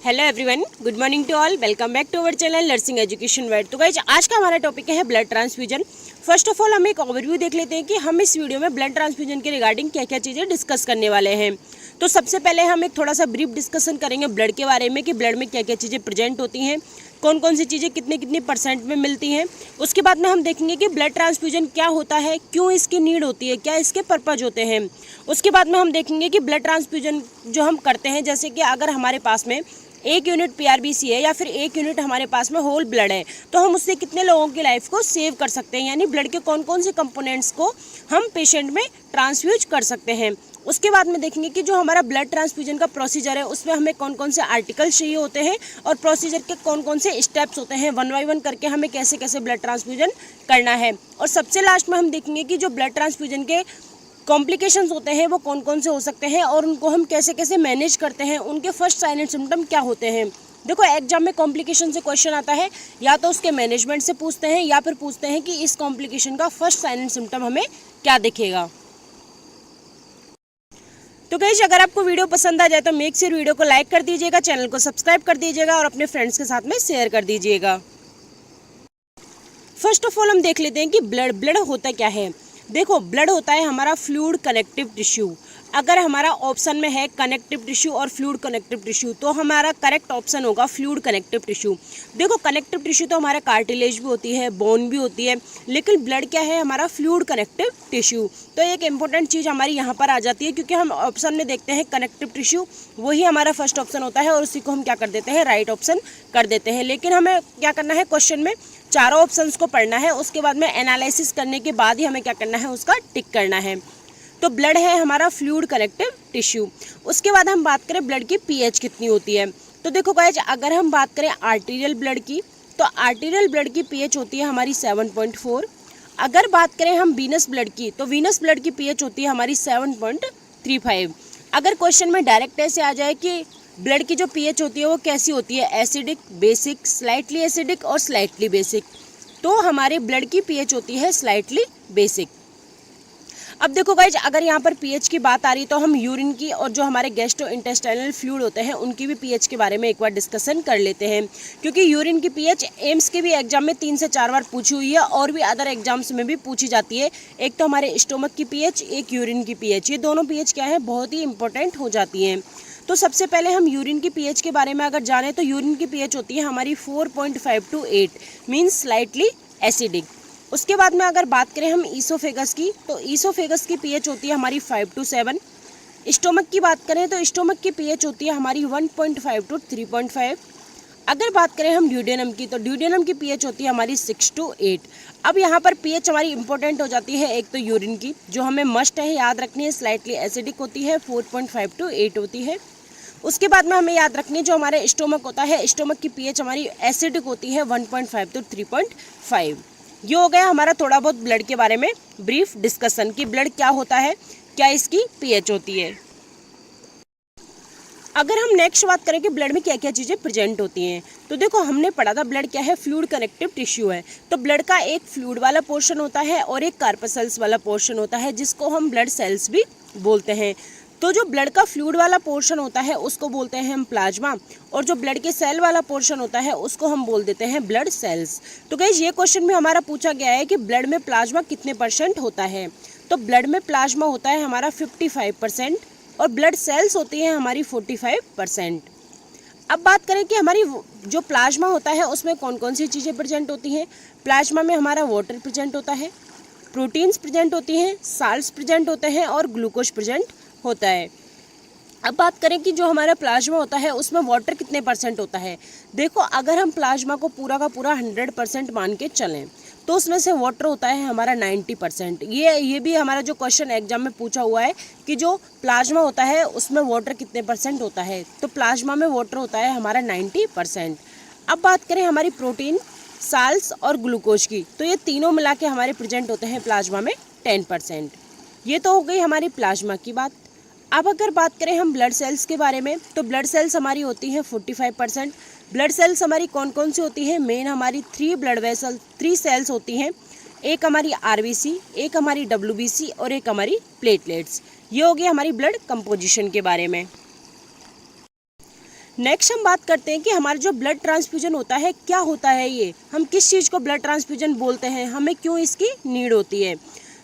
Hello everyone, good morning to all. Welcome back to our channel nursing education world. तो guys, आज का हमारा topic है blood transfusion. First of all हम एक ओवरव्यू देख लेते हैं कि हम इस वीडियो में ब्लड ट्रांसफ्यूजन के रिगार्डिंग क्या क्या चीज़ें डिस्कस करने वाले हैं। तो सबसे पहले हम एक थोड़ा सा ब्रीफ डिस्कशन करेंगे ब्लड के बारे में कि ब्लड में क्या क्या चीज़ें प्रेजेंट होती हैं, कौन कौन सी चीज़ें कितने कितनी परसेंट में मिलती हैं। उसके बाद में हम देखेंगे कि ब्लड ट्रांसफ्यूजन क्या होता है, क्यों इसकी नीड होती है, क्या इसके पर्पज होते हैं। उसके बाद में हम देखेंगे कि ब्लड ट्रांसफ्यूजन जो हम करते हैं, जैसे कि अगर हमारे पास में 1 यूनिट पीआरबीसी है या फिर 1 यूनिट हमारे पास में होल ब्लड है, तो हम उससे कितने लोगों की लाइफ को सेव कर सकते हैं, यानी ब्लड के कौन कौन से कंपोनेंट्स को हम पेशेंट में ट्रांसफ्यूज कर सकते हैं। उसके बाद में देखेंगे कि जो हमारा ब्लड ट्रांसफ्यूजन का प्रोसीजर है उसमें हमें कौन कौन से आर्टिकल्स चाहिए होते हैं और प्रोसीजर के कौन कौन से स्टेप्स होते हैं, वन बाय वन करके हमें कैसे कैसे ब्लड ट्रांसफ्यूजन करना है। और सबसे लास्ट में हम देखेंगे कि जो ब्लड ट्रांसफ्यूजन के कॉम्प्लिकेशंस होते हैं वो कौन कौन से हो सकते हैं और उनको हम कैसे कैसे मैनेज करते हैं, उनके फर्स्ट साइन एंड सिम्टम क्या होते हैं। देखो, एग्जाम में कॉम्प्लिकेशन से क्वेश्चन आता है, या तो उसके मैनेजमेंट से पूछते हैं या फिर पूछते हैं कि इस कॉम्प्लिकेशन का फर्स्ट साइन एंड सिम्टम हमें क्या दिखेगा। तो गाइस, अगर आपको वीडियो पसंद आ जाए तो मेक श्योर वीडियो को लाइक कर दीजिएगा, चैनल को सब्सक्राइब कर दीजिएगा और अपने फ्रेंड्स के साथ में शेयर कर दीजिएगा। फर्स्ट ऑफ ऑल हम देख लेते हैं कि ब्लड होता क्या है। देखो, ब्लड होता है हमारा फ्लूइड कनेक्टिव टिश्यू। अगर हमारा ऑप्शन में है कनेक्टिव टिश्यू और फ्लूइड कनेक्टिव टिश्यू, तो हमारा करेक्ट ऑप्शन होगा फ्लूइड कनेक्टिव टिश्यू। देखो, कनेक्टिव टिश्यू तो हमारा कार्टिलेज भी होती है, बोन भी होती है, लेकिन ब्लड क्या है हमारा फ्लूइड कनेक्टिव टिश्यू। तो एक इंपॉर्टेंट चीज़ हमारी यहाँ पर आ जाती है, क्योंकि हम ऑप्शन में देखते हैं कनेक्टिव टिश्यू, वही हमारा फर्स्ट ऑप्शन होता है और उसी को हम क्या कर देते हैं, राइट ऑप्शन कर देते हैं। लेकिन हमें क्या करना है, क्वेश्चन में चारों ऑप्शंस को पढ़ना है, उसके बाद में एनालिसिस करने के बाद ही हमें क्या करना है, उसका टिक करना है। तो ब्लड है हमारा फ्लूइड कनेक्टिव टिश्यू। उसके बाद हम बात करें ब्लड की पीएच कितनी होती है। तो देखो गाइस, अगर हम बात करें आर्टीरियल ब्लड की, तो आर्टीरियल ब्लड की पीएच होती है हमारी 7.4। अगर बात करें हम वीनस ब्लड की, तो वीनस ब्लड की पीएच होती है हमारी 7.35। अगर क्वेश्चन में डायरेक्ट ऐसे आ जाए कि ब्लड की जो पीएच होती है वो कैसी होती है, एसिडिक, बेसिक, स्लाइटली एसिडिक और स्लाइटली बेसिक, तो हमारे ब्लड की पीएच होती है स्लाइटली बेसिक। अब देखो गाइज, अगर यहाँ पर पीएच की बात आ रही तो हम यूरिन की और जो हमारे गैस्ट्रो इंटेस्टाइनल फ्लूइड होते हैं उनकी भी पीएच के बारे में एक बार डिस्कशन कर लेते हैं, क्योंकि यूरिन की पीएच एम्स के भी एग्जाम में 3 से 4 बार पूछी हुई है और भी अदर एग्जाम्स में भी पूछी जाती है। एक तो हमारे स्टोमक की पीएच, एक यूरिन की पीएच, ये दोनों पीएच क्या है, बहुत ही इंपॉर्टेंट हो जाती हैं। तो सबसे पहले हम यूरिन की पीएच के बारे में अगर जाने तो यूरिन की पीएच होती है हमारी 4.5 to 8, मीन्स स्लाइटली एसिडिक। उसके बाद में अगर बात करें हम ईसोफेगस की, तो ईसोफेगस की पीएच होती है हमारी 5 to 7। स्टोमक की बात करें तो स्टोमक की पीएच होती है हमारी 1.5 to 3.5। अगर बात करें हम ड्यूडेनम की, तो ड्यूडेनम की पीएच होती है हमारी 6 to 8। अब यहाँ पर पीएच हमारी इंपॉर्टेंट हो जाती है, एक तो यूरिन की जो हमें मस्ट है याद रखनी है, स्लाइटली एसिडिक होती है, 4.5 to 8 होती है। उसके बाद में हमें याद रखनी है जो हमारे स्टोमक होता है, स्टोमक की पीएच हमारी एसिडिक होती है 1.5 to 3.5। ये हो गया हमारा थोड़ा बहुत ब्लड के बारे में ब्रीफ डिस्कशन कि ब्लड क्या होता है, क्या इसकी पीएच होती है। अगर हम नेक्स्ट बात करें कि ब्लड में क्या क्या चीज़ें प्रेजेंट होती हैं, तो देखो हमने पढ़ा था ब्लड क्या है, फ्लूइड कनेक्टिव टिश्यू है। तो ब्लड का एक फ्लूइड वाला पोर्शन होता है और एक कार्पसेल्स वाला पोर्शन होता है, जिसको हम ब्लड सेल्स भी बोलते हैं। तो जो ब्लड का फ्लूइड वाला पोर्शन होता है उसको बोलते हैं हम प्लाज्मा, और जो ब्लड के सेल वाला पोर्शन होता है उसको हम बोल देते हैं ब्लड सेल्स। तो गाइस, ये क्वेश्चन में हमारा पूछा गया है कि ब्लड में प्लाज्मा कितने % होता है। तो ब्लड में प्लाज्मा होता है हमारा 55% और ब्लड सेल्स होती हैं हमारी 45%। अब बात करें कि हमारी जो प्लाज्मा होता है उसमें कौन कौन सी चीज़ें प्रेजेंट होती हैं। प्लाज्मा में हमारा वाटर प्रेजेंट होता है, प्रोटीन्स प्रेजेंट होती हैं, साल्ट्स प्रेजेंट होते हैं और ग्लूकोज प्रेजेंट होता है। अब बात करें कि जो हमारा प्लाज्मा होता है उसमें वाटर कितने % होता है। देखो, अगर हम प्लाज्मा को पूरा का पूरा 100% मान के चलें तो उसमें से वाटर होता है हमारा 90%। ये भी हमारा जो क्वेश्चन एग्जाम में पूछा हुआ है कि जो प्लाज्मा होता है उसमें वाटर कितने % होता है, तो प्लाज्मा में वाटर होता है हमारा 90%। अब बात करें हमारी प्रोटीन, साल्ट्स और ग्लूकोज की, तो ये तीनों मिला के हमारे प्रेजेंट होते हैं प्लाज्मा में 10%। ये तो हो गई हमारी प्लाज्मा की बात। अब अगर बात करें हम ब्लड सेल्स के बारे में, तो ब्लड सेल्स हमारी होती हैं 45%। ब्लड सेल्स हमारी कौन कौन सी होती हैं, मेन हमारी 3 सेल्स होती हैं। एक हमारी आरबीसी, एक हमारी डब्ल्यूबीसी और एक हमारी प्लेटलेट्स। ये हो गया हमारी ब्लड कंपोजिशन के बारे में। नेक्स्ट हम बात करते हैं कि हमारा जो ब्लड ट्रांसफ्यूजन होता है क्या होता है, ये हम किस चीज़ को ब्लड ट्रांसफ्यूजन बोलते हैं, हमें क्यों इसकी नीड होती है।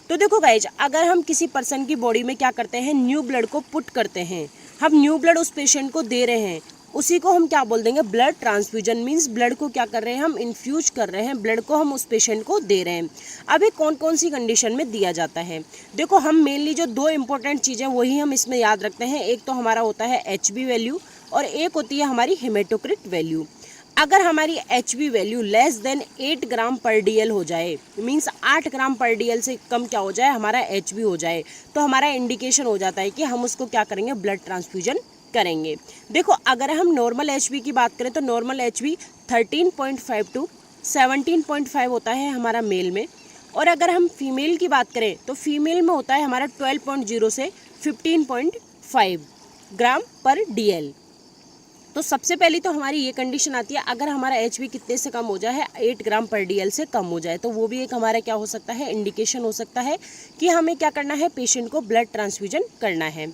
तो देखो गाइज, अगर हम किसी पर्सन की बॉडी में क्या करते हैं, न्यू ब्लड को पुट करते हैं, हम न्यू ब्लड उस पेशेंट को दे रहे हैं, उसी को हम क्या बोल देंगे, ब्लड ट्रांसफ्यूजन। मींस ब्लड को क्या कर रहे हैं, हम इन्फ्यूज कर रहे हैं, ब्लड को हम उस पेशेंट को दे रहे हैं। अब ये कौन कौन सी कंडीशन में दिया जाता है, देखो हम मेनली जो दो इंपॉर्टेंट चीज़ें वही हम इसमें याद रखते हैं। एक तो हमारा होता है HB वैल्यू और एक होती है हमारी हेमेटोक्रिट वैल्यू। अगर हमारी HB वैल्यू लेस देन 8 ग्राम पर DL हो जाए, मींस 8 ग्राम पर DL से कम क्या हो जाए, हमारा HB हो जाए, तो हमारा इंडिकेशन हो जाता है कि हम उसको क्या करेंगे, ब्लड ट्रांसफ्यूजन करेंगे। देखो अगर हम नॉर्मल HB की बात करें तो नॉर्मल HB 13.5 टू 17.5 होता है हमारा मेल में, और अगर हम फीमेल की बात करें तो फीमेल में होता है हमारा 12.0 से 15.5 ग्राम पर DL। तो सबसे पहली तो हमारी ये कंडीशन आती है, अगर हमारा HB कितने से कम हो जाए, 8 ग्राम पर DL से कम हो जाए, तो वो भी एक हमारा क्या हो सकता है, इंडिकेशन हो सकता है कि हमें क्या करना है, पेशेंट को ब्लड ट्रांसफ्यूजन करना है।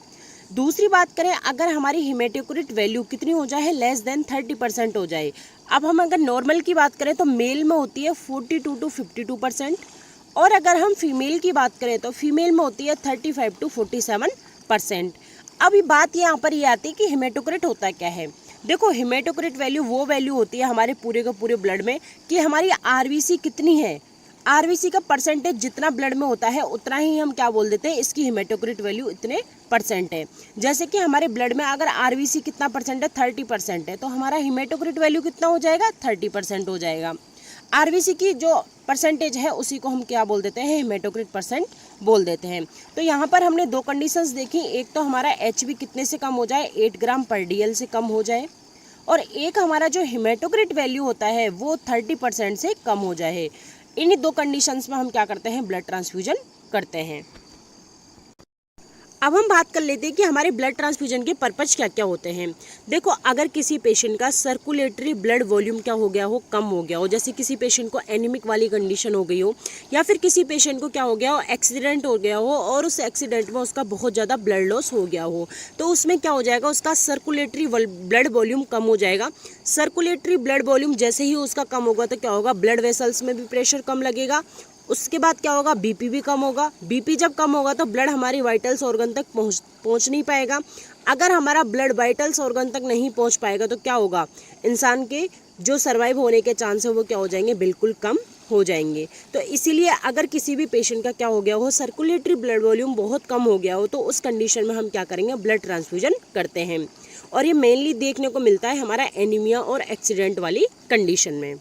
दूसरी बात करें, अगर हमारी हेमेटोक्रिट वैल्यू कितनी हो जाए, लेस देन 30% हो जाए। अब हम अगर नॉर्मल की बात करें तो मेल में होती है 42 टू 52%, और अगर हम फीमेल की बात करें तो फीमेल में होती है 35 टू 47%। अब ये बात यहाँ पर ये आती है कि हेमेटोक्रिट होता क्या है। देखो हेमेटोक्रिट वैल्यू वो वैल्यू होती है हमारे पूरे के पूरे ब्लड में कि हमारी RBC कितनी है, RBC का परसेंटेज जितना ब्लड में होता है उतना ही हम क्या बोल देते हैं, इसकी हेमेटोक्रिट वैल्यू इतने परसेंट है। जैसे कि हमारे ब्लड में अगर RBC कितना परसेंट है, 30% है, तो हमारा हेमेटोक्रिट वैल्यू कितना हो जाएगा, 30% हो जाएगा। RBC की जो परसेंटेज है उसी को हम क्या बोल देते हैं, हेमेटोक्रिट परसेंट बोल देते हैं। तो यहाँ पर हमने दो कंडीशंस देखी, एक तो हमारा HB कितने से कम हो जाए, 8 ग्राम पर DL से कम हो जाए, और एक हमारा जो हेमेटोक्रिट वैल्यू होता है वो 30% से कम हो जाए। इन्हीं दो कंडीशंस में हम क्या करते हैं, ब्लड ट्रांसफ्यूजन करते हैं। अब हम बात कर लेते हैं कि हमारे ब्लड ट्रांसफ्यूजन के पर्पज क्या क्या होते हैं। देखो अगर किसी पेशेंट का सर्कुलेटरी ब्लड वॉल्यूम क्या हो गया हो, कम हो गया हो, जैसे किसी पेशेंट को एनीमिक वाली कंडीशन हो गई हो, या फिर किसी पेशेंट को क्या हो गया हो, एक्सीडेंट हो गया हो और उस एक्सीडेंट में उसका बहुत ज़्यादा ब्लड लॉस हो गया हो, तो उसमें क्या हो जाएगा, उसका सर्कुलेटरी ब्लड वॉल्यूम कम हो जाएगा। सर्कुलेटरी ब्लड वॉल्यूम जैसे ही उसका कम होगा तो क्या होगा, ब्लड वेसल्स में भी प्रेशर कम लगेगा। उसके बाद क्या होगा, BP भी कम होगा। BP जब कम होगा तो ब्लड हमारी वाइटल्स ऑर्गन तक पहुंच नहीं पाएगा। अगर हमारा ब्लड वाइटल्स ऑर्गन तक नहीं पहुंच पाएगा तो क्या होगा, इंसान के जो सर्वाइव होने के चांस है वो क्या हो जाएंगे, बिल्कुल कम हो जाएंगे। तो इसीलिए अगर किसी भी पेशेंट का क्या हो गया हो, सर्कुलेटरी ब्लड वॉल्यूम बहुत कम हो गया हो, तो उस कंडीशन में हम क्या करेंगे, ब्लड ट्रांसफ्यूजन करते हैं। और ये मेनली देखने को मिलता है हमारा एनीमिया और एक्सीडेंट वाली कंडीशन में।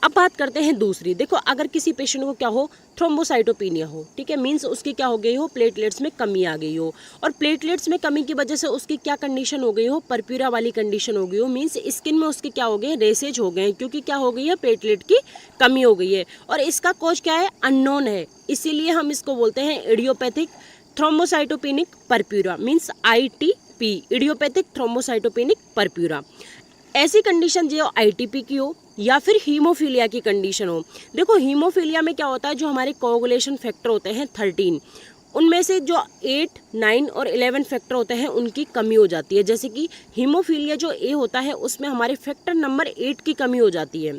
अब बात करते हैं दूसरी। देखो अगर किसी पेशेंट को क्या हो, थ्रोम्बोसाइटोपिनिया हो, ठीक है, मींस उसकी क्या हो गई हो, प्लेटलेट्स में कमी आ गई हो, और प्लेटलेट्स में कमी की वजह से उसकी क्या कंडीशन हो गई हो, परप्यूरा वाली कंडीशन हो गई हो, मींस स्किन में उसके क्या हो गए, रेसेज हो गए, क्योंकि क्या हो गई है, प्लेटलेट की कमी हो गई है। और इसका कॉज क्या है, अननोन है, इसीलिए हम इसको बोलते हैं idiopathic thrombocytopenic purpura, means ITP, idiopathic thrombocytopenic purpura. ऐसी कंडीशन जो ITP की हो या फिर हीमोफीलिया की कंडीशन हो। देखो हीमोफीलिया में क्या होता है, जो हमारे कोगुलेशन फैक्टर होते हैं 13, उनमें से जो 8, 9 और 11 फैक्टर होते हैं उनकी कमी हो जाती है। जैसे कि हीमोफीलिया जो A होता है उसमें हमारे फैक्टर नंबर 8 की कमी हो जाती है,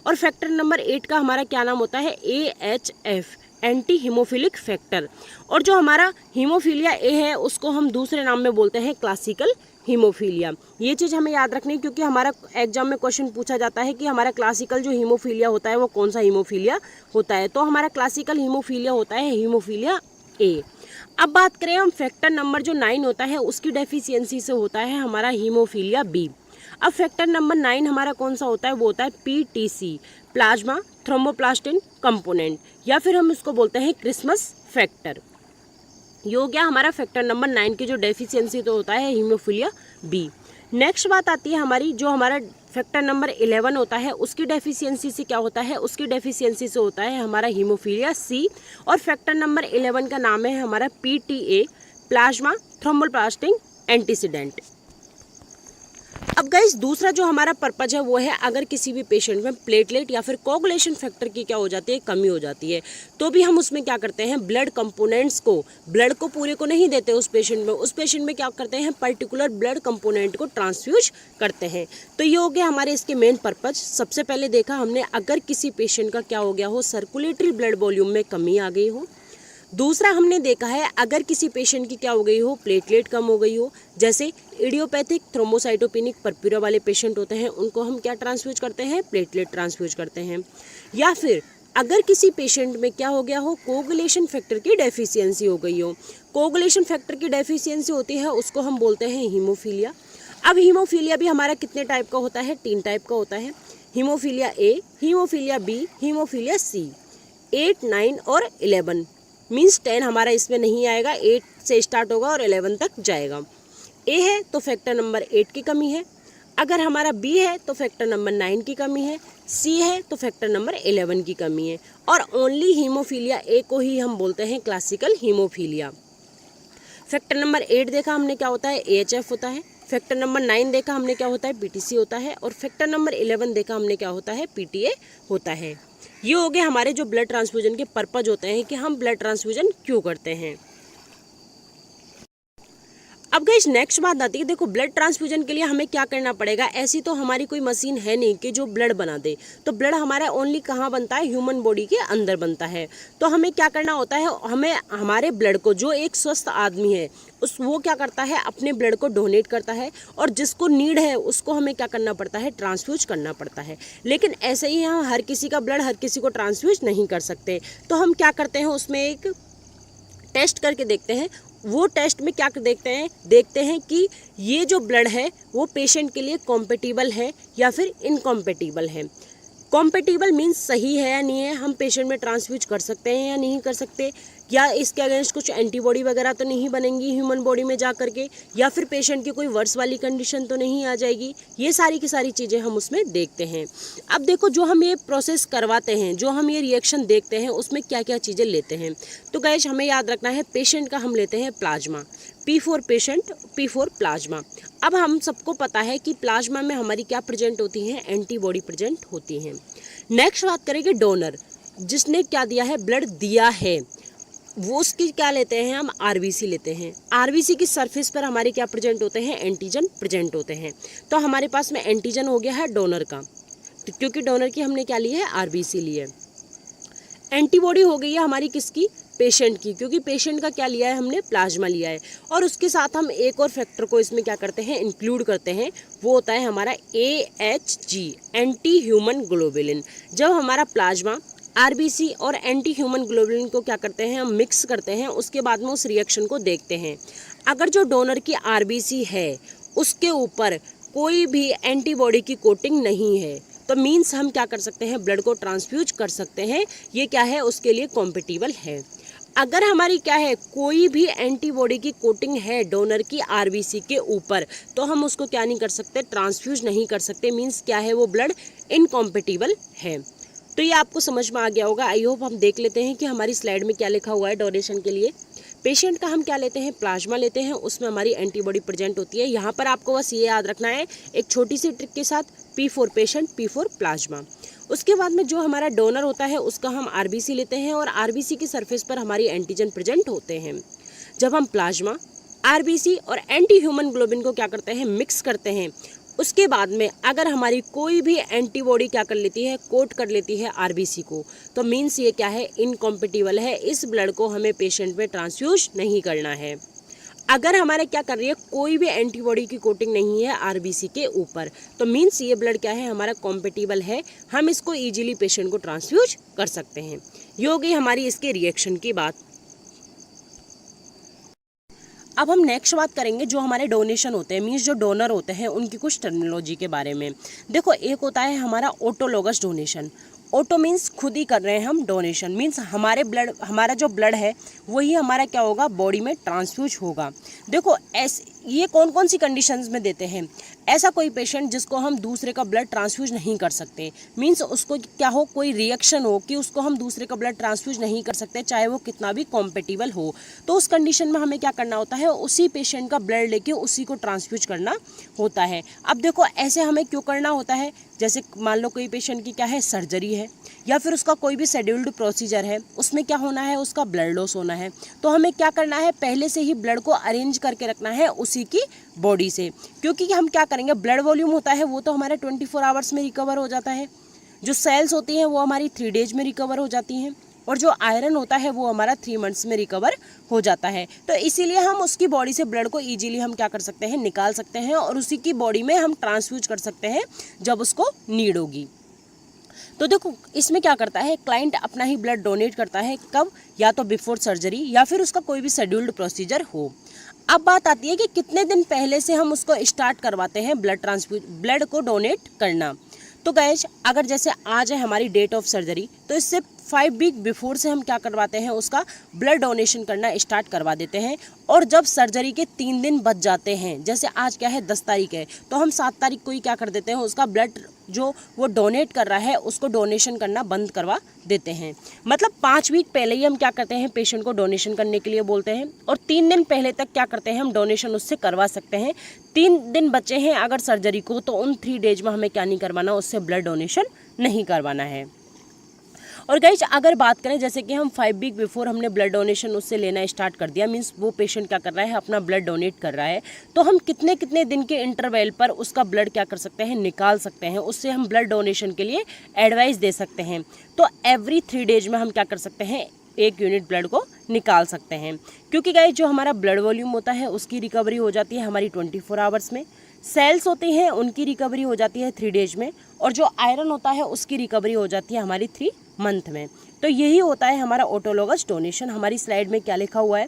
और फैक्टर नंबर 8 का हमारा क्या नाम होता है, AHF, एंटी हीमोफिलिक फैक्टर। और जो हमारा हीमोफीलिया A है उसको हम दूसरे नाम में बोलते हैं क्लासिकल हीमोफीलिया। ये चीज़ हमें याद रखनी है, क्योंकि हमारा एग्जाम में क्वेश्चन पूछा जाता है कि हमारा क्लासिकल जो हीमोफीलिया होता है वो कौन सा हीमोफीलिया होता है। तो हमारा क्लासिकल हीमोफीलिया होता है हीमोफीलिया A। अब बात करें हम फैक्टर नंबर जो 9 होता है उसकी डेफिशिएंसी से होता है हमारा हीमोफीलिया B। अब फैक्टर नंबर 9 हमारा कौन सा होता है, वो होता है PTC, प्लाज्मा थ्रोम्बोप्लास्टिन कंपोनेंट, या फिर हम इसको बोलते हैं क्रिसमस फैक्टर। ये हो गया हमारा फैक्टर नंबर 9 की जो डेफिशिएंसी तो होता है हीमोफीलिया B। नेक्स्ट बात आती है हमारी, जो हमारा फैक्टर नंबर 11 होता है उसकी डेफिशिएंसी से क्या होता है, उसकी डेफिशिएंसी से होता है हमारा हीमोफीलिया C। और फैक्टर नंबर 11 का नाम है हमारा PTA, प्लाज्मा थ्रोम्बोप्लास्टिन एंटीसीडेंट। अब गाइस दूसरा जो हमारा पर्पज है वो है, अगर किसी भी पेशेंट में प्लेटलेट या फिर कोगुलेशन फैक्टर की क्या हो जाती है, कमी हो जाती है, तो भी हम उसमें क्या करते हैं, ब्लड कंपोनेंट्स को, ब्लड को पूरे को नहीं देते उस पेशेंट में क्या करते हैं, पर्टिकुलर ब्लड कंपोनेंट को ट्रांसफ्यूज करते हैं। तो ये हो गया हमारे इसके मेन पर्पज। सबसे पहले देखा हमने, अगर किसी पेशेंट का क्या हो गया हो, सर्कुलेटरी ब्लड वॉल्यूम में कमी आ गई हो। दूसरा हमने देखा है, अगर किसी पेशेंट की क्या हो गई हो, प्लेटलेट कम हो गई हो, जैसे इडियोपैथिक थ्रोम्बोसाइटोपेनिक परप्यूरा वाले पेशेंट होते हैं, उनको हम क्या ट्रांसफ्यूज करते हैं, प्लेटलेट ट्रांसफ्यूज करते हैं। या फिर अगर किसी पेशेंट में क्या हो गया हो, कोगुलेशन फैक्टर की डेफिशिएंसी हो गई हो। कोगुलेशन फैक्टर की डेफिशिएंसी होती है, उसको हम बोलते हैं हीमोफीलिया। अब हीमोफीलिया भी हमारा कितने टाइप का होता है, 3 टाइप का होता है, hemophilia A, hemophilia B, hemophilia C. 8, 9 और 11 मीन्स 10 हमारा इसमें नहीं आएगा, 8 से स्टार्ट होगा और 11 तक जाएगा। ए है तो फैक्टर नंबर 8 की कमी है, अगर हमारा बी है तो फैक्टर नंबर 9 की कमी है, सी है तो फैक्टर नंबर 11 की कमी है, और ओनली हीमोफीलिया ए को ही हम बोलते हैं क्लासिकल हीमोफीलिया। फैक्टर नंबर 8 देखा हमने क्या होता है, AHF होता है। फैक्टर नंबर 9 देखा हमने क्या होता है, PTC होता है। और फैक्टर नंबर 11 देखा हमने क्या होता है, PTA होता है। ये हो गए हमारे जो ब्लड ट्रांसफ्यूजन के पर्पज होते हैं कि हम ब्लड ट्रांसफ्यूजन क्यों करते हैं। अब गाइस नेक्स्ट बात आती है, देखो ब्लड ट्रांसफ्यूजन के लिए हमें क्या करना पड़ेगा। ऐसी तो हमारी कोई मशीन है नहीं कि जो ब्लड बना दे, तो ब्लड हमारा ओनली कहाँ बनता है, ह्यूमन बॉडी के अंदर बनता है। तो हमें क्या करना होता है, हमें हमारे ब्लड को, जो एक स्वस्थ आदमी है वो क्या करता है, अपने ब्लड को डोनेट करता है, और जिसको नीड है उसको हमें क्या करना पड़ता है, ट्रांसफ्यूज करना पड़ता है। लेकिन ऐसे ही हम हर किसी का ब्लड हर किसी को ट्रांसफ्यूज नहीं कर सकते, तो हम क्या करते हैं, उसमें एक टेस्ट करके देखते हैं। वो टेस्ट में क्या देखते हैं कि ये जो ब्लड है वो पेशेंट के लिए कॉम्पेटिबल है या फिर इनकॉम्पेटिबल है। कॉम्पेटिबल मीन्स सही है या नहीं है, हम पेशेंट में ट्रांसफ्यूज कर सकते हैं या नहीं कर सकते, या इसके अगेंस्ट कुछ एंटीबॉडी वगैरह तो नहीं बनेंगी ह्यूमन बॉडी में जा करके, या फिर पेशेंट की कोई वर्स वाली कंडीशन तो नहीं आ जाएगी। ये सारी की सारी चीज़ें हम उसमें देखते हैं। अब देखो, जो हम ये प्रोसेस करवाते हैं, जो हम ये रिएक्शन देखते हैं, उसमें क्या क्या चीज़ें लेते हैं। तो गाइस हमें याद रखना है, पेशेंट का हम लेते हैं plasma, P4 patient, P4 plasma. अब हम सबको पता है कि प्लाज्मा में हमारी क्या प्रेजेंट होती हैं, एंटीबॉडी प्रेजेंट होती हैं। नेक्स्ट बात करेंगे डोनर, जिसने क्या दिया है, ब्लड दिया है, वो उसकी क्या लेते हैं, हम RBC लेते हैं। RBC की सरफेस पर हमारे क्या प्रेजेंट होते हैं, एंटीजन प्रेजेंट होते हैं। तो हमारे पास में एंटीजन हो गया है डोनर का, क्योंकि डोनर की हमने क्या ली है, RBC ली है। एंटीबॉडी हो गई है हमारी किसकी, पेशेंट की, क्योंकि पेशेंट का क्या लिया है हमने, प्लाज्मा लिया है। और उसके साथ हम एक और फैक्टर को इसमें क्या करते हैं, इंक्लूड करते हैं, वो होता है हमारा AHG, एंटी ह्यूमन ग्लोबुलिन। जब हमारा प्लाज्मा, RBC और एंटी ह्यूमन ग्लोबुलिन को क्या करते हैं, हम मिक्स करते हैं, उसके बाद में उस रिएक्शन को देखते हैं। अगर जो डोनर की RBC है उसके ऊपर कोई भी एंटीबॉडी की कोटिंग नहीं है, तो मीन्स हम क्या कर सकते हैं, ब्लड को ट्रांसफ्यूज कर सकते हैं। ये क्या है, उसके लिए कॉम्पेटिबल है। अगर हमारी क्या है, कोई भी एंटीबॉडी की कोटिंग है डोनर की RBC के ऊपर, तो हम उसको क्या नहीं कर सकते, ट्रांसफ्यूज नहीं कर सकते। मीन्स क्या है, वो ब्लड इनकॉम्पेटिबल है। तो ये आपको समझ में आ गया होगा। I hope. हम देख लेते हैं कि हमारी स्लाइड में क्या लिखा हुआ है डोनेशन के लिए। पेशेंट का हम क्या लेते हैं, प्लाज्मा लेते हैं, उसमें हमारी एंटीबॉडी प्रेजेंट होती है। यहाँ पर आपको बस ये याद रखना है, एक छोटी सी ट्रिक के साथ, P4 पेशेंट, P4 प्लाज्मा। उसके बाद में जो हमारा डोनर होता है उसका हम RBC लेते हैं, और RBC की सरफेस पर हमारी एंटीजन प्रेजेंट होते हैं। जब हम प्लाज्मा, RBC और एंटी ह्यूमन ग्लोबिन को क्या करते हैं, मिक्स करते हैं, उसके बाद में अगर हमारी कोई भी एंटीबॉडी क्या कर लेती है, कोट कर लेती है RBC को, तो मीन्स ये क्या है, इनकॉम्पेटिबल है। इस ब्लड को हमें पेशेंट में ट्रांसफ्यूज नहीं करना है। अगर हमारे क्या कर रही है, कोई भी एंटीबॉडी की कोटिंग नहीं है RBC के ऊपर, तो मीन्स ये ब्लड क्या है, हमारा कॉम्पेटिबल है, हम इसको ईजिली पेशेंट को ट्रांसफ्यूज कर सकते हैं। ये हो गई हमारी इसके रिएक्शन की बात। अब हम नेक्स्ट बात करेंगे जो हमारे डोनेशन होते हैं, मीन्स जो डोनर होते हैं उनकी कुछ टर्मिनोलॉजी के बारे में। देखो, एक होता है हमारा ऑटोलोगस डोनेशन। ऑटो मीन्स खुद ही कर रहे हैं हम डोनेशन, मीन्स हमारा जो ब्लड है वही हमारा क्या होगा, बॉडी में ट्रांसफ्यूज होगा। देखो ये कौन कौन सी कंडीशंस में देते हैं, ऐसा कोई पेशेंट जिसको हम दूसरे का ब्लड ट्रांसफ्यूज नहीं कर सकते, मीन्स उसको क्या हो, कोई रिएक्शन हो कि उसको हम दूसरे का ब्लड ट्रांसफ्यूज नहीं कर सकते, चाहे वो कितना भी कॉम्पेटिबल हो, तो उस कंडीशन में हमें क्या करना होता है, उसी पेशेंट का ब्लड लेके उसी को ट्रांसफ्यूज करना होता है। अब देखो ऐसे हमें क्यों करना होता है, जैसे मान लो कोई पेशेंट की क्या है, सर्जरी है या फिर उसका कोई भी शेड्यूल्ड प्रोसीजर है, उसमें क्या होना है, उसका ब्लड लॉस होना है, तो हमें क्या करना है, पहले से ही ब्लड को अरेंज करके रखना है उसी की बॉडी से, क्योंकि हम क्या करेंगे, ब्लड वॉल्यूम होता है वो तो हमारे 24 आवर्स में रिकवर हो जाता है, जो सेल्स होती हैं वो हमारी 3 डेज में रिकवर हो जाती हैं, और जो आयरन होता है वो हमारा 3 मंथ्स में रिकवर हो जाता है। तो इसीलिए हम उसकी बॉडी से ब्लड को ईजिली हम क्या कर सकते हैं, निकाल सकते हैं और उसी की बॉडी में हम ट्रांसफ्यूज कर सकते हैं जब उसको नीड होगी। तो देखो इसमें क्या करता है, क्लाइंट अपना ही ब्लड डोनेट करता है, कब, या तो बिफोर सर्जरी या फिर उसका कोई भी शेड्यूल्ड प्रोसीजर हो। अब बात आती है कि कितने दिन पहले से हम उसको स्टार्ट करवाते हैं ब्लड को डोनेट करना। तो गाइस अगर जैसे आज है हमारी डेट ऑफ सर्जरी, तो इससे 5 वीक बिफोर से हम क्या करवाते हैं, उसका ब्लड डोनेशन करना स्टार्ट करवा देते हैं। और जब सर्जरी के 3 दिन बच जाते हैं, जैसे आज क्या है 10 तारीख है, तो हम 7 तारीख को ही क्या कर देते हैं, उसका ब्लड जो वो डोनेट कर रहा है उसको डोनेशन करना बंद करवा देते हैं। मतलब 5 वीक पहले ही हम क्या करते हैं, पेशेंट को डोनेशन करने के लिए बोलते हैं, और 3 दिन पहले तक क्या करते हैं, हम डोनेशन उससे करवा सकते हैं। 3 दिन बचे हैं अगर सर्जरी को, तो उन 3 डेज में हमें क्या नहीं करवाना, उससे ब्लड डोनेशन नहीं करवाना है। और गाइज अगर बात करें जैसे कि हम 5 वीक बिफोर हमने ब्लड डोनेशन उससे लेना स्टार्ट कर दिया, मीन्स वो पेशेंट क्या कर रहा है, अपना ब्लड डोनेट कर रहा है, तो हम कितने कितने दिन के इंटरवल पर उसका ब्लड क्या कर सकते हैं, निकाल सकते हैं, उससे हम ब्लड डोनेशन के लिए एडवाइस दे सकते हैं। तो एवरी 3 डेज में हम क्या कर सकते हैं, 1 यूनिट ब्लड को निकाल सकते हैं, क्योंकि गाइज जो हमारा ब्लड वॉल्यूम होता है उसकी रिकवरी हो जाती है हमारी 24 आवर्स में, सेल्स होती हैं उनकी रिकवरी हो जाती है 3 डेज में, और जो आयरन होता है उसकी रिकवरी हो जाती है हमारी 3 मंथ में। तो यही होता है हमारा ऑटोलॉगस डोनेशन। हमारी स्लाइड में क्या लिखा हुआ है,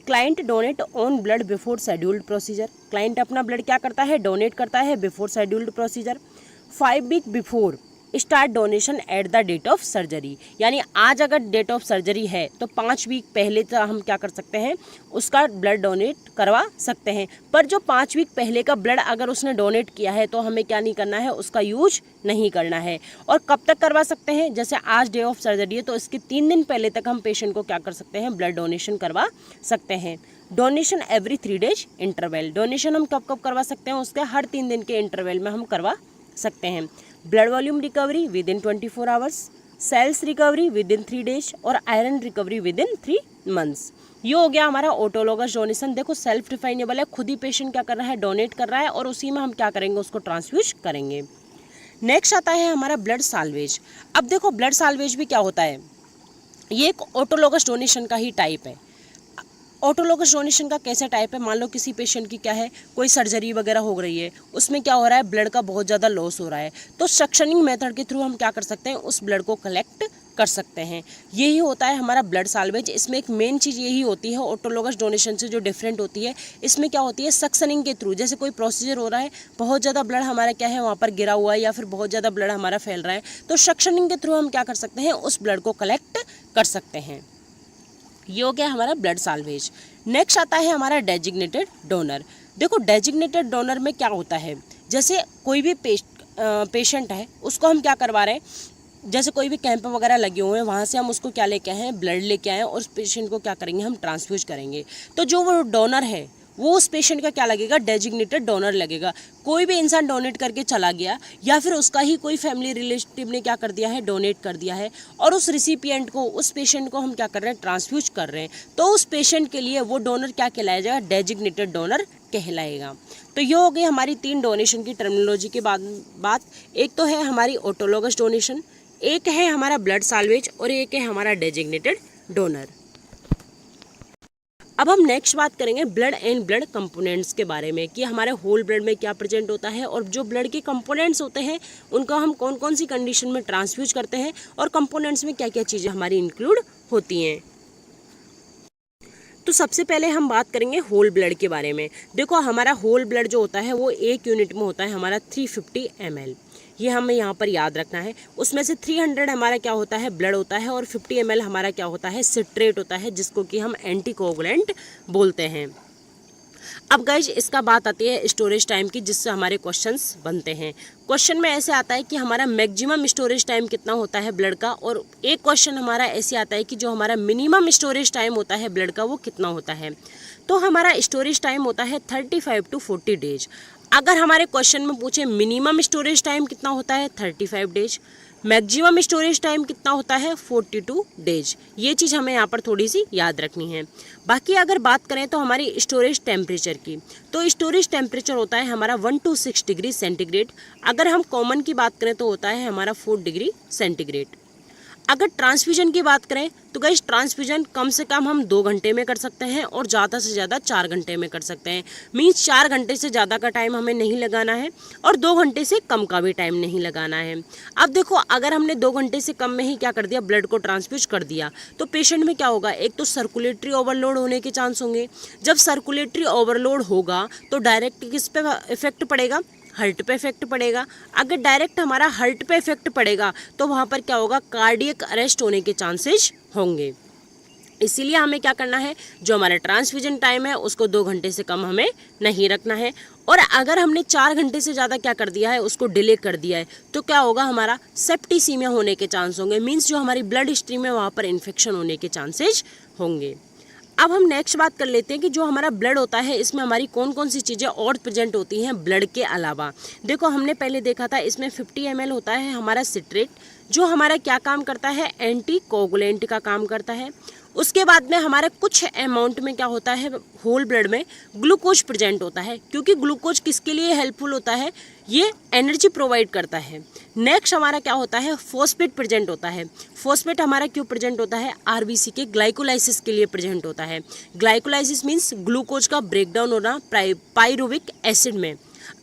client donate on blood before scheduled procedure. Client अपना ब्लड क्या करता है, डोनेट करता है before scheduled procedure. 5 week before start donation at the date of surgery, यानी आज अगर डेट ऑफ सर्जरी है तो 5 वीक पहले तक हम क्या कर सकते हैं, उसका ब्लड डोनेट करवा सकते हैं। पर जो 5 वीक पहले का ब्लड अगर उसने डोनेट किया है तो हमें क्या नहीं करना है, उसका यूज नहीं करना है। और कब तक करवा सकते हैं, जैसे आज डे ऑफ सर्जरी है तो इसके 3 दिन पहले तक हम पेशेंट को क्या कर सकते हैं, ब्लड डोनेशन करवा सकते हैं। Donation every 3 days interval, donation हम कब कब करवा सकते हैं, उसके हर 3 दिन के इंटरवल में हम करवा सकते हैं। Blood volume recovery within 24 hours, cells recovery within 3 days, और iron recovery within 3 months. ये हो गया हमारा ऑटोलॉगस डोनेशन। देखो सेल्फ डिफाइनेबल है, खुद ही पेशेंट क्या कर रहा है, डोनेट कर रहा है, और उसी में हम क्या करेंगे, उसको ट्रांसफ्यूज करेंगे। नेक्स्ट आता है हमारा ब्लड साल्वेज। अब देखो ब्लड साल्वेज भी क्या होता है, ये एक ऑटोलॉगस डोनेशन का ही टाइप है। ऑटोलॉगस डोनेशन का कैसे टाइप है, मान लो किसी पेशेंट की क्या है, कोई सर्जरी वगैरह हो रही है, उसमें क्या हो रहा है, ब्लड का बहुत ज़्यादा लॉस हो रहा है, तो सक्शनिंग मेथड के थ्रू हम क्या कर सकते हैं, उस ब्लड को कलेक्ट कर सकते हैं। यही होता है हमारा ब्लड साल्वेज। इसमें एक मेन चीज़ यही होती है, ऑटोलॉगस डोनेशन से जो डिफरेंट होती है, इसमें क्या होती है, सक्शनिंग के थ्रू, जैसे कोई प्रोसीजर हो रहा है, बहुत ज़्यादा ब्लड हमारा क्या है वहाँ पर गिरा हुआ है, या फिर बहुत ज़्यादा ब्लड हमारा फैल रहा है, तो सक्शनिंग के थ्रू हम क्या कर सकते हैं, उस ब्लड को कलेक्ट कर सकते हैं। ये हो गया हमारा ब्लड साल्वेज। नेक्स्ट आता है हमारा डेजिग्नेटेड डोनर। देखो डेजिग्नेटेड डोनर में क्या होता है, जैसे कोई भी पेशेंट है, उसको हम क्या करवा रहे हैं, जैसे कोई भी कैंप वगैरह लगे हुए हैं, वहाँ से हम उसको क्या लेके आए हैं, ब्लड लेके आए हैं, और उस पेशेंट को क्या करेंगे, हम ट्रांसफ्यूज करेंगे। तो जो वो डोनर है वो उस पेशेंट का क्या लगेगा, डेजिग्नेटेड डोनर लगेगा। कोई भी इंसान डोनेट करके चला गया, या फिर उसका ही कोई फैमिली रिलेटिव ने क्या कर दिया है, डोनेट कर दिया है, और उस रिसिपिएंट को, उस पेशेंट को हम क्या कर रहे हैं, ट्रांसफ्यूज कर रहे हैं, तो उस पेशेंट के लिए वो डोनर क्या कहलाया जाएगा, डेजिग्नेटेड डोनर कहलाएगा। तो ये हो गई हमारी 3 डोनेशन की टर्मिनोलॉजी के बात। एक तो है हमारी ऑटोलॉगस डोनेशन, एक है हमारा ब्लड साल्वेज, और एक है हमारा डेजिग्नेटेड डोनर। अब हम नेक्स्ट बात करेंगे ब्लड एंड ब्लड कंपोनेंट्स के बारे में, कि हमारे होल ब्लड में क्या प्रेजेंट होता है, और जो ब्लड के कंपोनेंट्स होते हैं उनको हम कौन कौन सी कंडीशन में ट्रांसफ्यूज करते हैं, और कंपोनेंट्स में क्या क्या चीज़ें हमारी इंक्लूड होती हैं। तो सबसे पहले हम बात करेंगे होल ब्लड के बारे में। देखो हमारा होल ब्लड जो होता है वो 1 यूनिट में होता है हमारा 350 ml, ये हमें यहाँ पर याद रखना है। उसमें से 300 हमारा क्या होता है, ब्लड होता है, और 50 ml हमारा क्या होता है, सिट्रेट होता है, जिसको कि हम एंटीकोगुलेंट बोलते हैं। अब गाइज इसका बात आती है स्टोरेज टाइम की, जिससे हमारे क्वेश्चंस बनते हैं। क्वेश्चन में ऐसे आता है कि हमारा मैक्सिमम स्टोरेज टाइम कितना होता है ब्लड का, और एक क्वेश्चन हमारा ऐसे आता है कि जो हमारा मिनिमम स्टोरेज टाइम होता है ब्लड का वो कितना होता है। तो हमारा स्टोरेज टाइम होता है 35 to 40 डेज। अगर हमारे क्वेश्चन में पूछे मिनिमम स्टोरेज टाइम कितना होता है 35 डेज, मैक्सिमम स्टोरेज टाइम कितना होता है 42 डेज। ये चीज़ हमें यहाँ पर थोड़ी सी याद रखनी है। बाकी अगर बात करें तो हमारी स्टोरेज टेम्परेचर की, तो स्टोरेज टेम्परेचर होता है हमारा 1 to 6 डिग्री सेंटीग्रेड। अगर हम कॉमन की बात करें तो होता है हमारा 4 डिग्री सेंटीग्रेड। अगर ट्रांसफ्यूजन की बात करें तो गाइस ट्रांसफ्यूजन कम से कम हम 2 घंटे में कर सकते हैं और ज़्यादा से ज़्यादा 4 घंटे में कर सकते हैं। मीन्स 4 घंटे से ज़्यादा का टाइम हमें नहीं लगाना है और 2 घंटे से कम का भी टाइम नहीं लगाना है। अब देखो अगर हमने 2 घंटे से कम में ही क्या कर दिया, ब्लड को ट्रांसफ्यूज कर दिया, तो पेशेंट में क्या होगा, एक तो सर्कुलेटरी ओवरलोड होने के चांस होंगे। जब सर्कुलेटरी ओवरलोड होगा तो डायरेक्ट किस पे इफेक्ट पड़ेगा, हार्ट पे इफेक्ट पड़ेगा। अगर डायरेक्ट हमारा हार्ट पे इफेक्ट पड़ेगा तो वहाँ पर क्या होगा, कार्डियक अरेस्ट होने के चांसेस होंगे। इसीलिए हमें क्या करना है, जो हमारा ट्रांसफ्यूजन टाइम है उसको 2 घंटे से कम हमें नहीं रखना है। और अगर हमने 4 घंटे से ज़्यादा क्या कर दिया है, उसको डिले कर दिया है, तो क्या होगा, हमारा सेप्टिसीमिया होने के चांस होंगे। मीन्स जो हमारी ब्लड स्ट्रीम है वहाँ पर इन्फेक्शन होने के चांसेस होंगे। अब हम नेक्स्ट बात कर लेते हैं कि जो हमारा ब्लड होता है इसमें हमारी कौन कौन सी चीज़ें और प्रेजेंट होती हैं ब्लड के अलावा। देखो हमने पहले देखा था इसमें 50 ml होता है हमारा सिट्रेट, जो हमारा क्या काम करता है, एंटी कोगुलेंट का काम करता है। उसके बाद में हमारा कुछ अमाउंट में क्या होता है, होल ब्लड में ग्लूकोज प्रेजेंट होता है, क्योंकि ग्लूकोज किसके लिए हेल्पफुल होता है, ये एनर्जी प्रोवाइड करता है। नेक्स्ट हमारा क्या होता है, फॉस्फेट प्रेजेंट होता है। फॉस्फेट हमारा क्यों प्रेजेंट होता है, आरबीसी के ग्लाइकोलाइसिस के लिए प्रेजेंट होता है। ग्लाइकोलाइसिस मीन्स ग्लूकोज का ब्रेकडाउन होना पायरुविक एसिड में।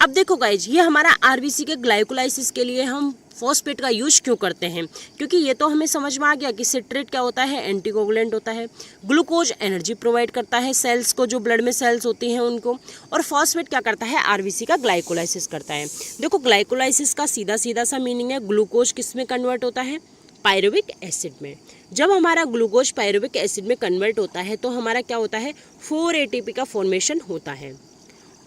अब देखो गाइज, ये हमारा आरबीसी के ग्लाइकोलाइसिस के लिए हम फॉस्फेट का यूज क्यों करते हैं, क्योंकि ये तो हमें समझ में आ गया कि सिट्रेट क्या होता है, एंटीकोगुलेंट होता है। ग्लूकोज एनर्जी प्रोवाइड करता है सेल्स को, जो ब्लड में सेल्स होती हैं उनको। और फॉस्फेट क्या करता है, आरबीसी का ग्लाइकोलाइसिस करता है। देखो ग्लाइकोलाइसिस का सीधा सीधा सा मीनिंग है, ग्लूकोज किस में कन्वर्ट होता है, पायरुविक एसिड में। जब हमारा ग्लूकोज पायरुविक एसिड में कन्वर्ट होता है तो हमारा क्या होता है, 4 ATP का फॉर्मेशन होता है।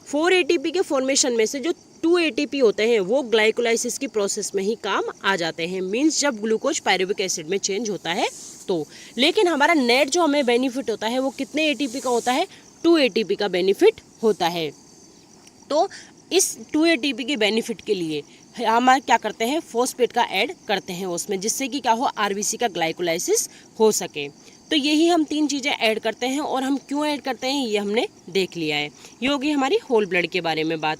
4 ATP के फॉर्मेशन में से जो 2 ATP होते हैं वो ग्लाइकोलाइसिस की प्रोसेस में ही काम आ जाते हैं। मीन्स जब ग्लूकोज पायरुविक एसिड में चेंज होता है तो। लेकिन हमारा नेट जो हमें बेनिफिट होता है वो कितने ATP का होता है, 2 ATP का बेनिफिट होता है। तो इस 2 ATP के बेनिफिट के लिए हम क्या करते हैं, फॉस्फेट का ऐड करते हैं उसमें, जिससे कि क्या हो, आरबीसी का ग्लाइकोलाइसिस हो सके। तो यही हम 3 चीज़ें ऐड करते हैं, और हम क्यों ऐड करते हैं ये हमने देख लिया है। ये होगी हमारी होल ब्लड के बारे में बात।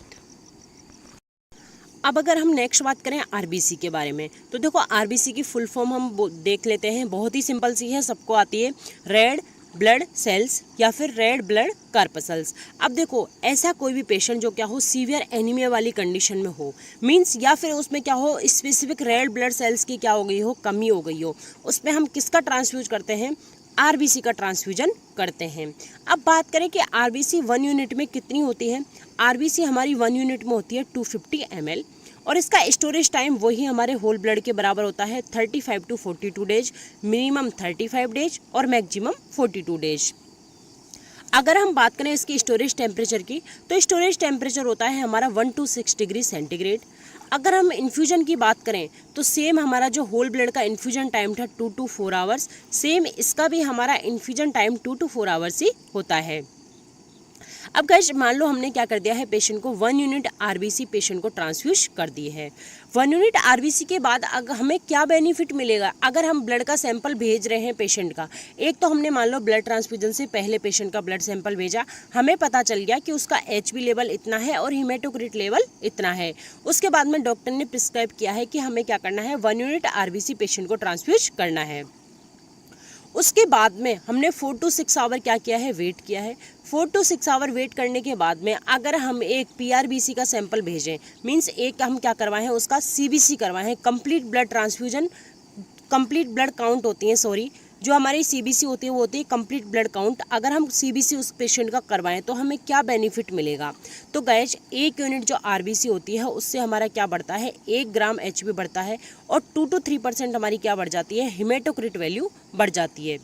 अब अगर हम नेक्स्ट बात करें आरबीसी के बारे में, तो देखो आरबीसी की फुल फॉर्म हम देख लेते हैं, बहुत ही सिंपल सी है, सबको आती है, रेड ब्लड सेल्स या फिर रेड ब्लड कार्पसल्स। अब देखो ऐसा कोई भी पेशेंट जो क्या हो, सीवियर एनीमिया वाली कंडीशन में हो, मींस या फिर उसमें क्या हो, स्पेसिफिक रेड ब्लड सेल्स की क्या हो गई हो, कमी हो गई हो, उसमें हम किसका ट्रांसफ्यूज करते हैं, आरबीसी का ट्रांसफ्यूजन करते हैं। अब बात करें कि आरबीसी 1 यूनिट में कितनी होती है, आरबीसी हमारी 1 यूनिट में होती है 250 ml, और इसका स्टोरेज टाइम वही हमारे होल ब्लड के बराबर होता है 35 to 42 डेज, मिनिमम 35 डेज और मैक्सिमम 42 डेज। अगर हम बात करें इसकी स्टोरेज टेम्परेचर की, तो स्टोरेज टेम्परेचर होता है हमारा 1 to 6 डिग्री सेंटीग्रेड। अगर हम इन्फ्यूजन की बात करें तो सेम हमारा जो होल ब्लड का इन्फ्यूजन टाइम था 2 to 4 आवर्स, सेम इसका भी हमारा इन्फ्यूजन टाइम 2 to 4 आवर्स ही होता है। अब गाइस मान लो हमने क्या कर दिया है, पेशेंट को 1 यूनिट आरबीसी पेशेंट को ट्रांसफ्यूज कर दिए है। 1 यूनिट आरबीसी के बाद अगर हमें क्या बेनिफिट मिलेगा, अगर हम ब्लड का सैंपल भेज रहे हैं पेशेंट का, एक तो हमने मान लो ब्लड ट्रांसफ्यूजन से पहले पेशेंट का ब्लड सैंपल भेजा, हमें पता चल गया कि उसका HB लेवल इतना है और हीमेटोक्रिट लेवल इतना है। उसके बाद में डॉक्टर ने प्रिस्क्राइब किया है कि हमें क्या करना है, 1 यूनिट आरबीसी पेशेंट को ट्रांसफ्यूज करना है। उसके बाद में हमने 4 to 6 आवर क्या किया है, वेट किया है। 4 to 6 आवर वेट करने के बाद में अगर हम एक PRBC का सैंपल भेजें, मींस एक हम क्या करवाएं, उसका CBC करवाएं, complete blood transfusion, complete blood count होती है, सॉरी जो हमारी CBC होती है वो होती है कंप्लीट ब्लड काउंट। अगर हम CBC उस पेशेंट का करवाएं तो हमें क्या बेनिफिट मिलेगा, तो गाइस 1 यूनिट जो RBC होती है उससे हमारा क्या बढ़ता है, 1 ग्राम HB बढ़ता है, और 2 to 3% हमारी क्या बढ़ जाती है, हीमेटोक्रिट वैल्यू बढ़ जाती है।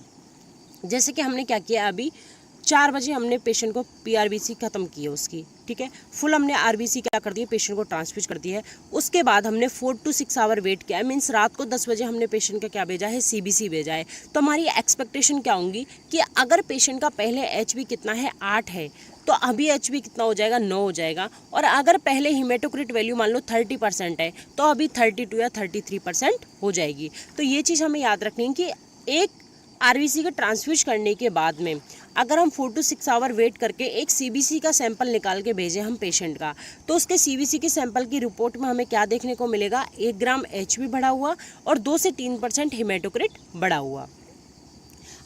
जैसे कि हमने क्या किया, अभी 4 बजे हमने पेशेंट को पीआरबीसी ख़त्म की है उसकी, ठीक है, फुल हमने आरबीसी क्या कर दी है, पेशेंट को ट्रांसफ्यूज कर दिया है। उसके बाद हमने 4 to 6 आवर वेट किया है, मीन्स रात को 10 बजे हमने पेशेंट का क्या भेजा है, सीबीसी भेजा है। तो हमारी एक्सपेक्टेशन क्या होंगी कि अगर पेशेंट का पहले एचबी कितना है 8 है, तो अभी एचबी कितना हो जाएगा, 9 हो जाएगा। और अगर पहले हीमेटोक्रिट वैल्यू मान लो 30% है, तो अभी 32 या 33% हो जाएगी। तो ये चीज़ हमें याद रखनी है कि एक आरबीसी का ट्रांसफ्यूज करने के बाद में अगर हम 4 to 6 आवर वेट करके एक सीबीसी का सैंपल निकाल के भेजें हम पेशेंट का, तो उसके सीबीसी के सैंपल की रिपोर्ट में हमें क्या देखने को मिलेगा, 1 ग्राम एचबी बढ़ा हुआ और 2 से 3% हीमेटोक्रिट बढ़ा हुआ।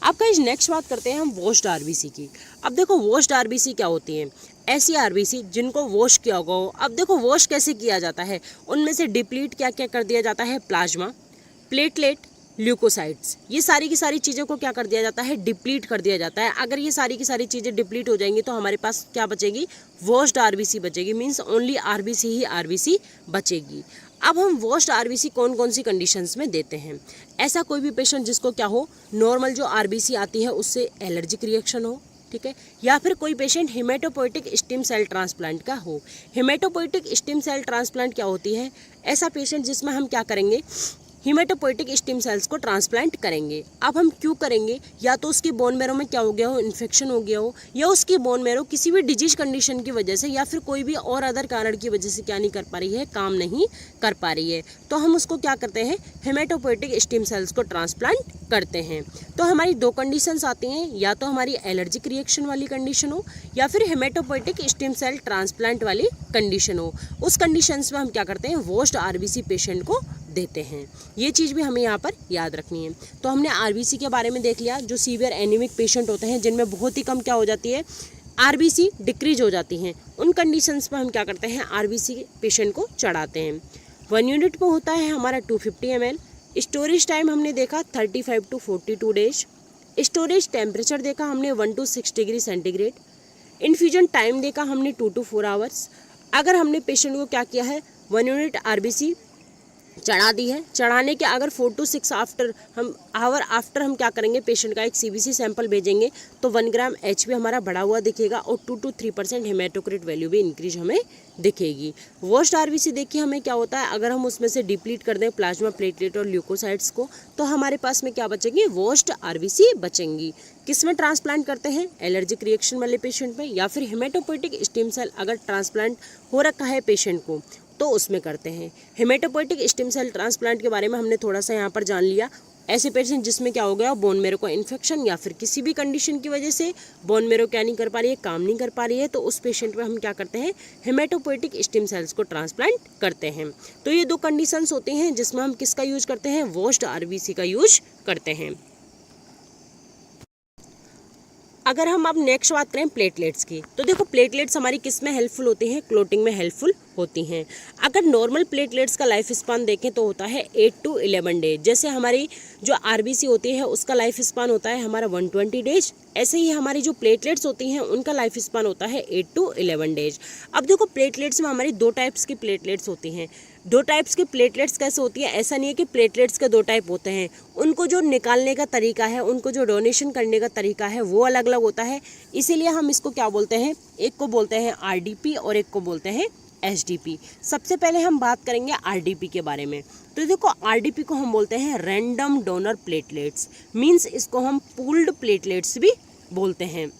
अब गाइस नेक्स्ट बात करते हैं हम वॉश्ड आरबीसी की। अब देखो वॉश्ड आरबीसी क्या होती है, ऐसी आरबीसी जिनको वॉश किया होगा हो। अब देखो वॉश कैसे किया जाता है, उनमें से डिप्लीट क्या क्या कर दिया जाता है, प्लाज्मा, प्लेटलेट, ल्यूकोसाइट्स, ये सारी की सारी चीज़ों को क्या कर दिया जाता है, डिप्लीट कर दिया जाता है। अगर ये सारी की सारी चीज़ें डिप्लीट हो जाएंगी तो हमारे पास क्या बचेगी, वॉश्ड आरबीसी बचेगी, मीन्स ओनली आरबीसी ही आरबीसी बचेगी। अब हम वॉश्ड आरबीसी कौन कौन सी कंडीशंस में देते हैं, ऐसा कोई भी पेशेंट जिसको क्या हो, नॉर्मल जो आरबीसी आती है उससे एलर्जिक रिएक्शन हो, ठीक है, या फिर कोई patient haematopoietic stem cell transplant का हो। हिमेटोपोइटिक स्टेम सेल ट्रांसप्लांट क्या होती है, ऐसा पेशेंट जिसमें हम क्या करेंगे, हीमेटोपोइटिक स्टेम सेल्स को ट्रांसप्लांट करेंगे। अब हम क्यों करेंगे, या तो उसकी बोन मैरो में क्या हो गया हो, इन्फेक्शन हो गया हो, या उसकी बोन मैरो किसी भी डिजीज कंडीशन की वजह से या फिर कोई भी और अदर कारण की वजह से क्या नहीं कर पा रही है, काम नहीं कर पा रही है, तो हम उसको क्या करते हैं, हीमेटोपोइटिक स्टेम सेल्स को ट्रांसप्लांट करते हैं। तो हमारी 2 कंडीशंस आती हैं, या तो हमारी एलर्जिक रिएक्शन वाली कंडीशन हो या फिर हीमेटोपोइटिक स्टेम सेल ट्रांसप्लांट वाली कंडीशन हो। उस कंडीशंस में हम क्या करते हैं, वॉश्ड आरबीसी पेशेंट को देते हैं। ये चीज़ भी हमें यहाँ पर याद रखनी है। तो हमने आरबीसी के बारे में देख लिया, जो सीवियर एनीमिक पेशेंट होते हैं जिनमें बहुत ही कम क्या हो जाती है, आरबीसी डिक्रीज हो जाती हैं, उन कंडीशंस पर हम क्या करते हैं, आरबीसी पेशेंट को चढ़ाते हैं। 1 यूनिट में होता है हमारा 250 ml। स्टोरेज टाइम हमने देखा 35 to 42 डेज। स्टोरेज टेम्परेचर देखा हमने 1 to 6 degree centigrade. Infusion time देखा हमने 2 to 4 आवर्स। अगर हमने पेशेंट को क्या किया है, 1 यूनिट आरबीसी चढ़ा दी है, चढ़ाने के अगर 4 to 6 आवर आफ्टर हम क्या करेंगे, पेशेंट का एक सीबीसी सैंपल भेजेंगे, तो 1 ग्राम एचबी हमारा बढ़ा हुआ दिखेगा और 2 to 3% हेमेटोक्रिट वैल्यू भी इंक्रीज हमें दिखेगी। वॉश्ड आरबीसी देखिए हमें क्या होता है, अगर हम उसमें से डिप्लीट कर दें प्लाज्मा, प्लेटलेट और ल्यूकोसाइट्स को, तो हमारे पास में क्या बचेंगे, वॉश्ड आरबीसी बचेंगी। किस में ट्रांसप्लांट करते हैं, एलर्जिक रिएक्शन वाले पेशेंट में, या फिर हेमेटोपोइटिक स्टेम सेल अगर ट्रांसप्लांट हो रखा है पेशेंट को तो उसमें करते हैं। हेमेटोपोइटिक स्टेम सेल ट्रांसप्लांट के बारे में हमने थोड़ा सा यहाँ पर जान लिया। ऐसे पेशेंट जिसमें क्या हो गया, बोन मेरो को इन्फेक्शन या फिर किसी भी कंडीशन की वजह से बोन मेरो क्या नहीं कर पा रही है, काम नहीं कर पा रही है, तो उस पेशेंट में हम क्या करते हैं, हेमेटोपोइटिक स्टेम सेल्स को ट्रांसप्लांट करते हैं। तो ये 2 कंडीशंस होती हैं जिसमें हम किसका यूज करते हैं, वॉश्ड आरबीसी का यूज करते हैं। अगर हम अब नेक्स्ट बात करें प्लेटलेट्स की, तो देखो प्लेटलेट्स हमारी किस में हेल्पफुल होती हैं, क्लोटिंग में हेल्पफुल होती हैं। अगर नॉर्मल प्लेटलेट्स का लाइफ स्पान देखें तो होता है 8 to 11 डेज। जैसे हमारी जो आरबीसी होती है उसका लाइफ स्पान होता है हमारा 120 डेज, ऐसे ही हमारी जो प्लेटलेट्स होती हैं उनका लाइफ स्पान होता है 8 to 11 डेज। अब देखो प्लेटलेट्स में हमारी 2 टाइप्स की प्लेटलेट्स होती हैं। 2 टाइप्स की प्लेटलेट्स कैसे होती है, ऐसा नहीं है कि प्लेटलेट्स के 2 टाइप होते हैं, उनको जो निकालने का तरीका है, उनको जो डोनेशन करने का तरीका है वो अलग अलग होता है। इसीलिए हम इसको क्या बोलते हैं, एक को बोलते हैं आरडीपी और एक को बोलते हैं एसडीपी। सबसे पहले हम बात करेंगे आरडीपी के बारे में। तो देखो आरडीपी को हम बोलते हैं रैंडम डोनर प्लेटलेट्स, मीन्स इसको हम पूल्ड प्लेटलेट्स भी बोलते हैं।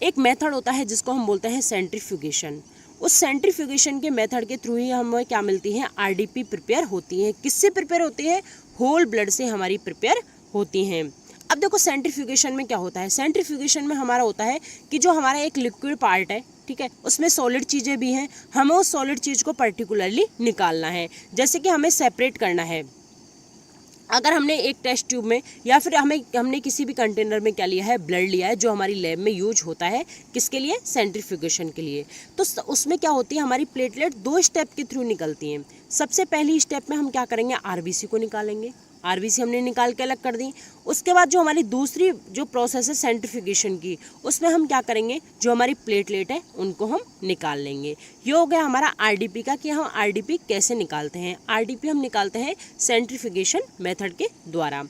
एक मेथड होता है जिसको हम बोलते हैं सेंट्रीफ्यूगेशन। उस सेंट्रीफ्यूगेशन के मेथड के थ्रू ही हमें क्या मिलती है, आरडीपी प्रिपेयर होती है। किससे प्रिपेयर होती है, होल ब्लड से हमारी प्रिपेयर होती हैं। अब देखो सेंट्रीफ्यूगेशन में क्या होता है, सेंट्रीफ्यूगेशन में हमारा होता है कि जो हमारा एक लिक्विड पार्ट है, ठीक है, उसमें सॉलिड चीज़ें भी हैं, हमें उस सॉलिड चीज़ को पर्टिकुलरली निकालना है। जैसे कि हमें सेपरेट करना है, अगर हमने एक टेस्ट ट्यूब में या फिर हमने किसी भी कंटेनर में क्या लिया है, ब्लड लिया है, जो हमारी लैब में यूज होता है किसके लिए, सेंट्रीफ्यूगेशन के लिए। तो उसमें क्या होती है, हमारी प्लेटलेट 2 स्टेप के थ्रू निकलती हैं। सबसे पहली स्टेप में हम क्या करेंगे, आरबीसी को निकालेंगे, आरबीसी हमने निकाल के अलग कर दी। उसके बाद जो हमारी दूसरी जो प्रोसेस है सेंट्रीफ्यूगेशन की, उसमें हम क्या करेंगे, जो हमारी प्लेटलेट है उनको हम निकाल लेंगे। ये हो गया हमारा आरडीपी का, कि हम आरडीपी कैसे निकालते हैं। आरडीपी हम निकालते हैं सेंट्रीफ्यूगेशन मेथड के द्वारा।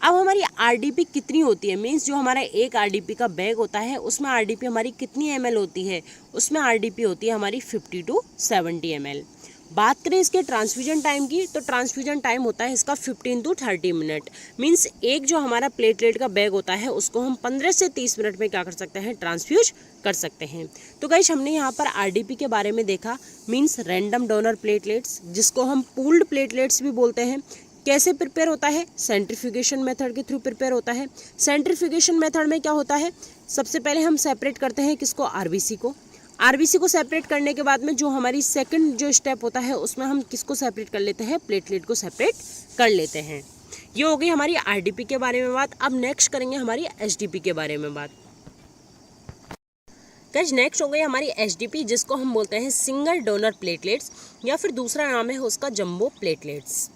अब हमारी आरडीपी कितनी होती है, मीन्स जो हमारा एक आरडीपी का बैग होता है उसमें आरडीपी हमारी कितनी ml होती है, उसमें आरडीपी होती है हमारी 50 to 70 ml। बात करें इसके ट्रांसफ्यूजन टाइम की, तो ट्रांसफ्यूजन टाइम होता है इसका 15 to 30 मिनट। मीन्स एक जो हमारा प्लेटलेट का बैग होता है उसको हम 15 से 30 मिनट में क्या कर सकते हैं, ट्रांसफ्यूज कर सकते हैं। तो गाइस हमने यहाँ पर आरडीपी के बारे में देखा, मीन्स रैंडम डोनर प्लेटलेट्स, जिसको हम पूल्ड प्लेटलेट्स भी बोलते हैं। कैसे प्रिपेयर होता है, सेंट्रीफ्यूगेशन मेथड के थ्रू प्रिपेयर होता है। सेंट्रीफ्यूगेशन मेथड में क्या होता है, सबसे पहले हम सेपरेट करते हैं किसको, आरबीसी को। आरबीसी को सेपरेट करने के बाद में जो हमारी सेकंड जो स्टेप होता है उसमें हम किसको सेपरेट कर लेते हैं, प्लेटलेट को सेपरेट कर लेते हैं। ये हो गई हमारी आरडीपी के बारे में बात। अब नेक्स्ट करेंगे हमारी एचडीपी के बारे में बात। गाइस नेक्स्ट हो गई हमारी एचडीपी, जिसको हम बोलते हैं सिंगल डोनर प्लेटलेट्स, या फिर दूसरा नाम है उसका जंबो प्लेटलेट्स,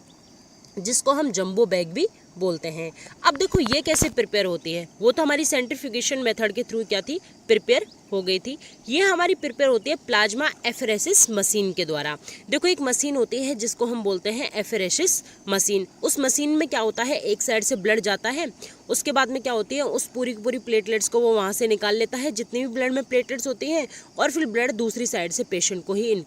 जिसको हम जंबो बैग भी बोलते हैं। अब देखो ये कैसे प्रिपेयर होती है, वो तो हमारी सेंट्रीफ्यूगेशन मेथड के थ्रू क्या थी, प्रिपेयर हो गई थी। ये हमारी प्रिपेयर होती है प्लाज्मा एफरेसिस मशीन के द्वारा। देखो एक मशीन होती है जिसको हम बोलते हैं एफरेसिस मशीन। उस मशीन में क्या होता है, एक साइड से ब्लड जाता है, उसके बाद में क्या होती है, उस पूरी की पूरी प्लेटलेट्स को वो वहाँ से निकाल लेता है, जितनी भी ब्लड में प्लेटलेट्स होती हैं, और फिर ब्लड दूसरी साइड से पेशेंट को ही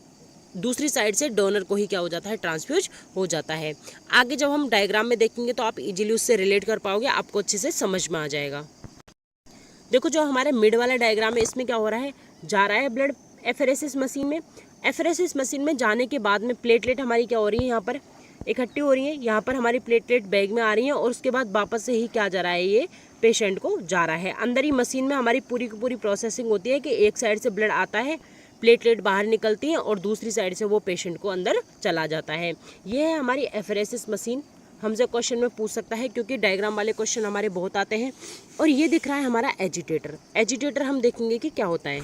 दूसरी साइड से डोनर को ही क्या हो जाता है, ट्रांसफ्यूज हो जाता है। आगे जब हम डायग्राम में देखेंगे तो आप इजीली उससे रिलेट कर पाओगे, आपको अच्छे से समझ में आ जाएगा। देखो जो हमारे मिड वाला डायग्राम है, इसमें क्या हो रहा है, जा रहा है ब्लड एफरेसिस मशीन में। एफरेसिस मशीन में जाने के बाद में प्लेटलेट हमारी क्या हो रही है, यहाँ पर इकट्ठी हो रही है, यहाँ पर हमारी प्लेटलेट बैग में आ रही है, और उसके बाद वापस से ही क्या जा रहा है, ये पेशेंट को जा रहा है। अंदर ही मशीन में हमारी पूरी की पूरी प्रोसेसिंग होती है कि एक साइड से ब्लड आता है, प्लेटलेट बाहर निकलती हैं, और दूसरी साइड से वो पेशेंट को अंदर चला जाता है। ये है हमारी एफरेसिस मशीन। हमसे क्वेश्चन में पूछ सकता है, क्योंकि डायग्राम वाले क्वेश्चन हमारे बहुत आते हैं। और ये दिख रहा है हमारा एजिटेटर। एजिटेटर हम देखेंगे कि क्या होता है।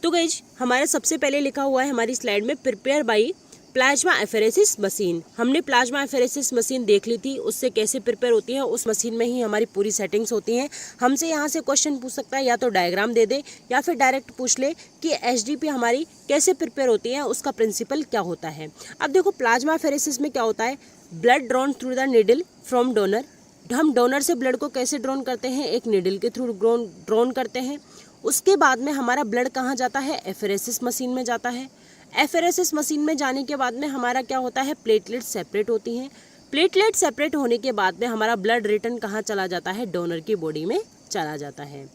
तो गाइस हमारे सबसे पहले लिखा हुआ है हमारी स्लाइड में, prepare by plasma apheresis machine. हमने प्लाज्मा एफरेसिस मशीन देख ली थी, उससे कैसे प्रिपेयर होती है, उस मशीन में ही हमारी पूरी सेटिंग्स होती हैं। हमसे यहाँ से क्वेश्चन पूछ सकता है, या तो डायग्राम दे दे या फिर डायरेक्ट पूछ ले कि एचडीपी हमारी कैसे प्रिपेयर होती है, उसका प्रिंसिपल क्या होता है। अब देखो प्लाज्मा एफरेसिस में क्या होता है, blood drawn through the needle from donor. हम डोनर से ब्लड को कैसे ड्रॉन करते हैं, एक निडल के थ्रू ड्रॉन करते हैं। उसके बाद में हमारा ब्लड कहाँ जाता है, एफरेसिस मशीन में जाता है। एफरेसिस मशीन में जाने के बाद में हमारा क्या होता है, प्लेटलेट सेपरेट होती हैं। प्लेटलेट सेपरेट होने के बाद में हमारा ब्लड रिटर्न कहाँ चला जाता है, डोनर की बॉडी में चला जाता है।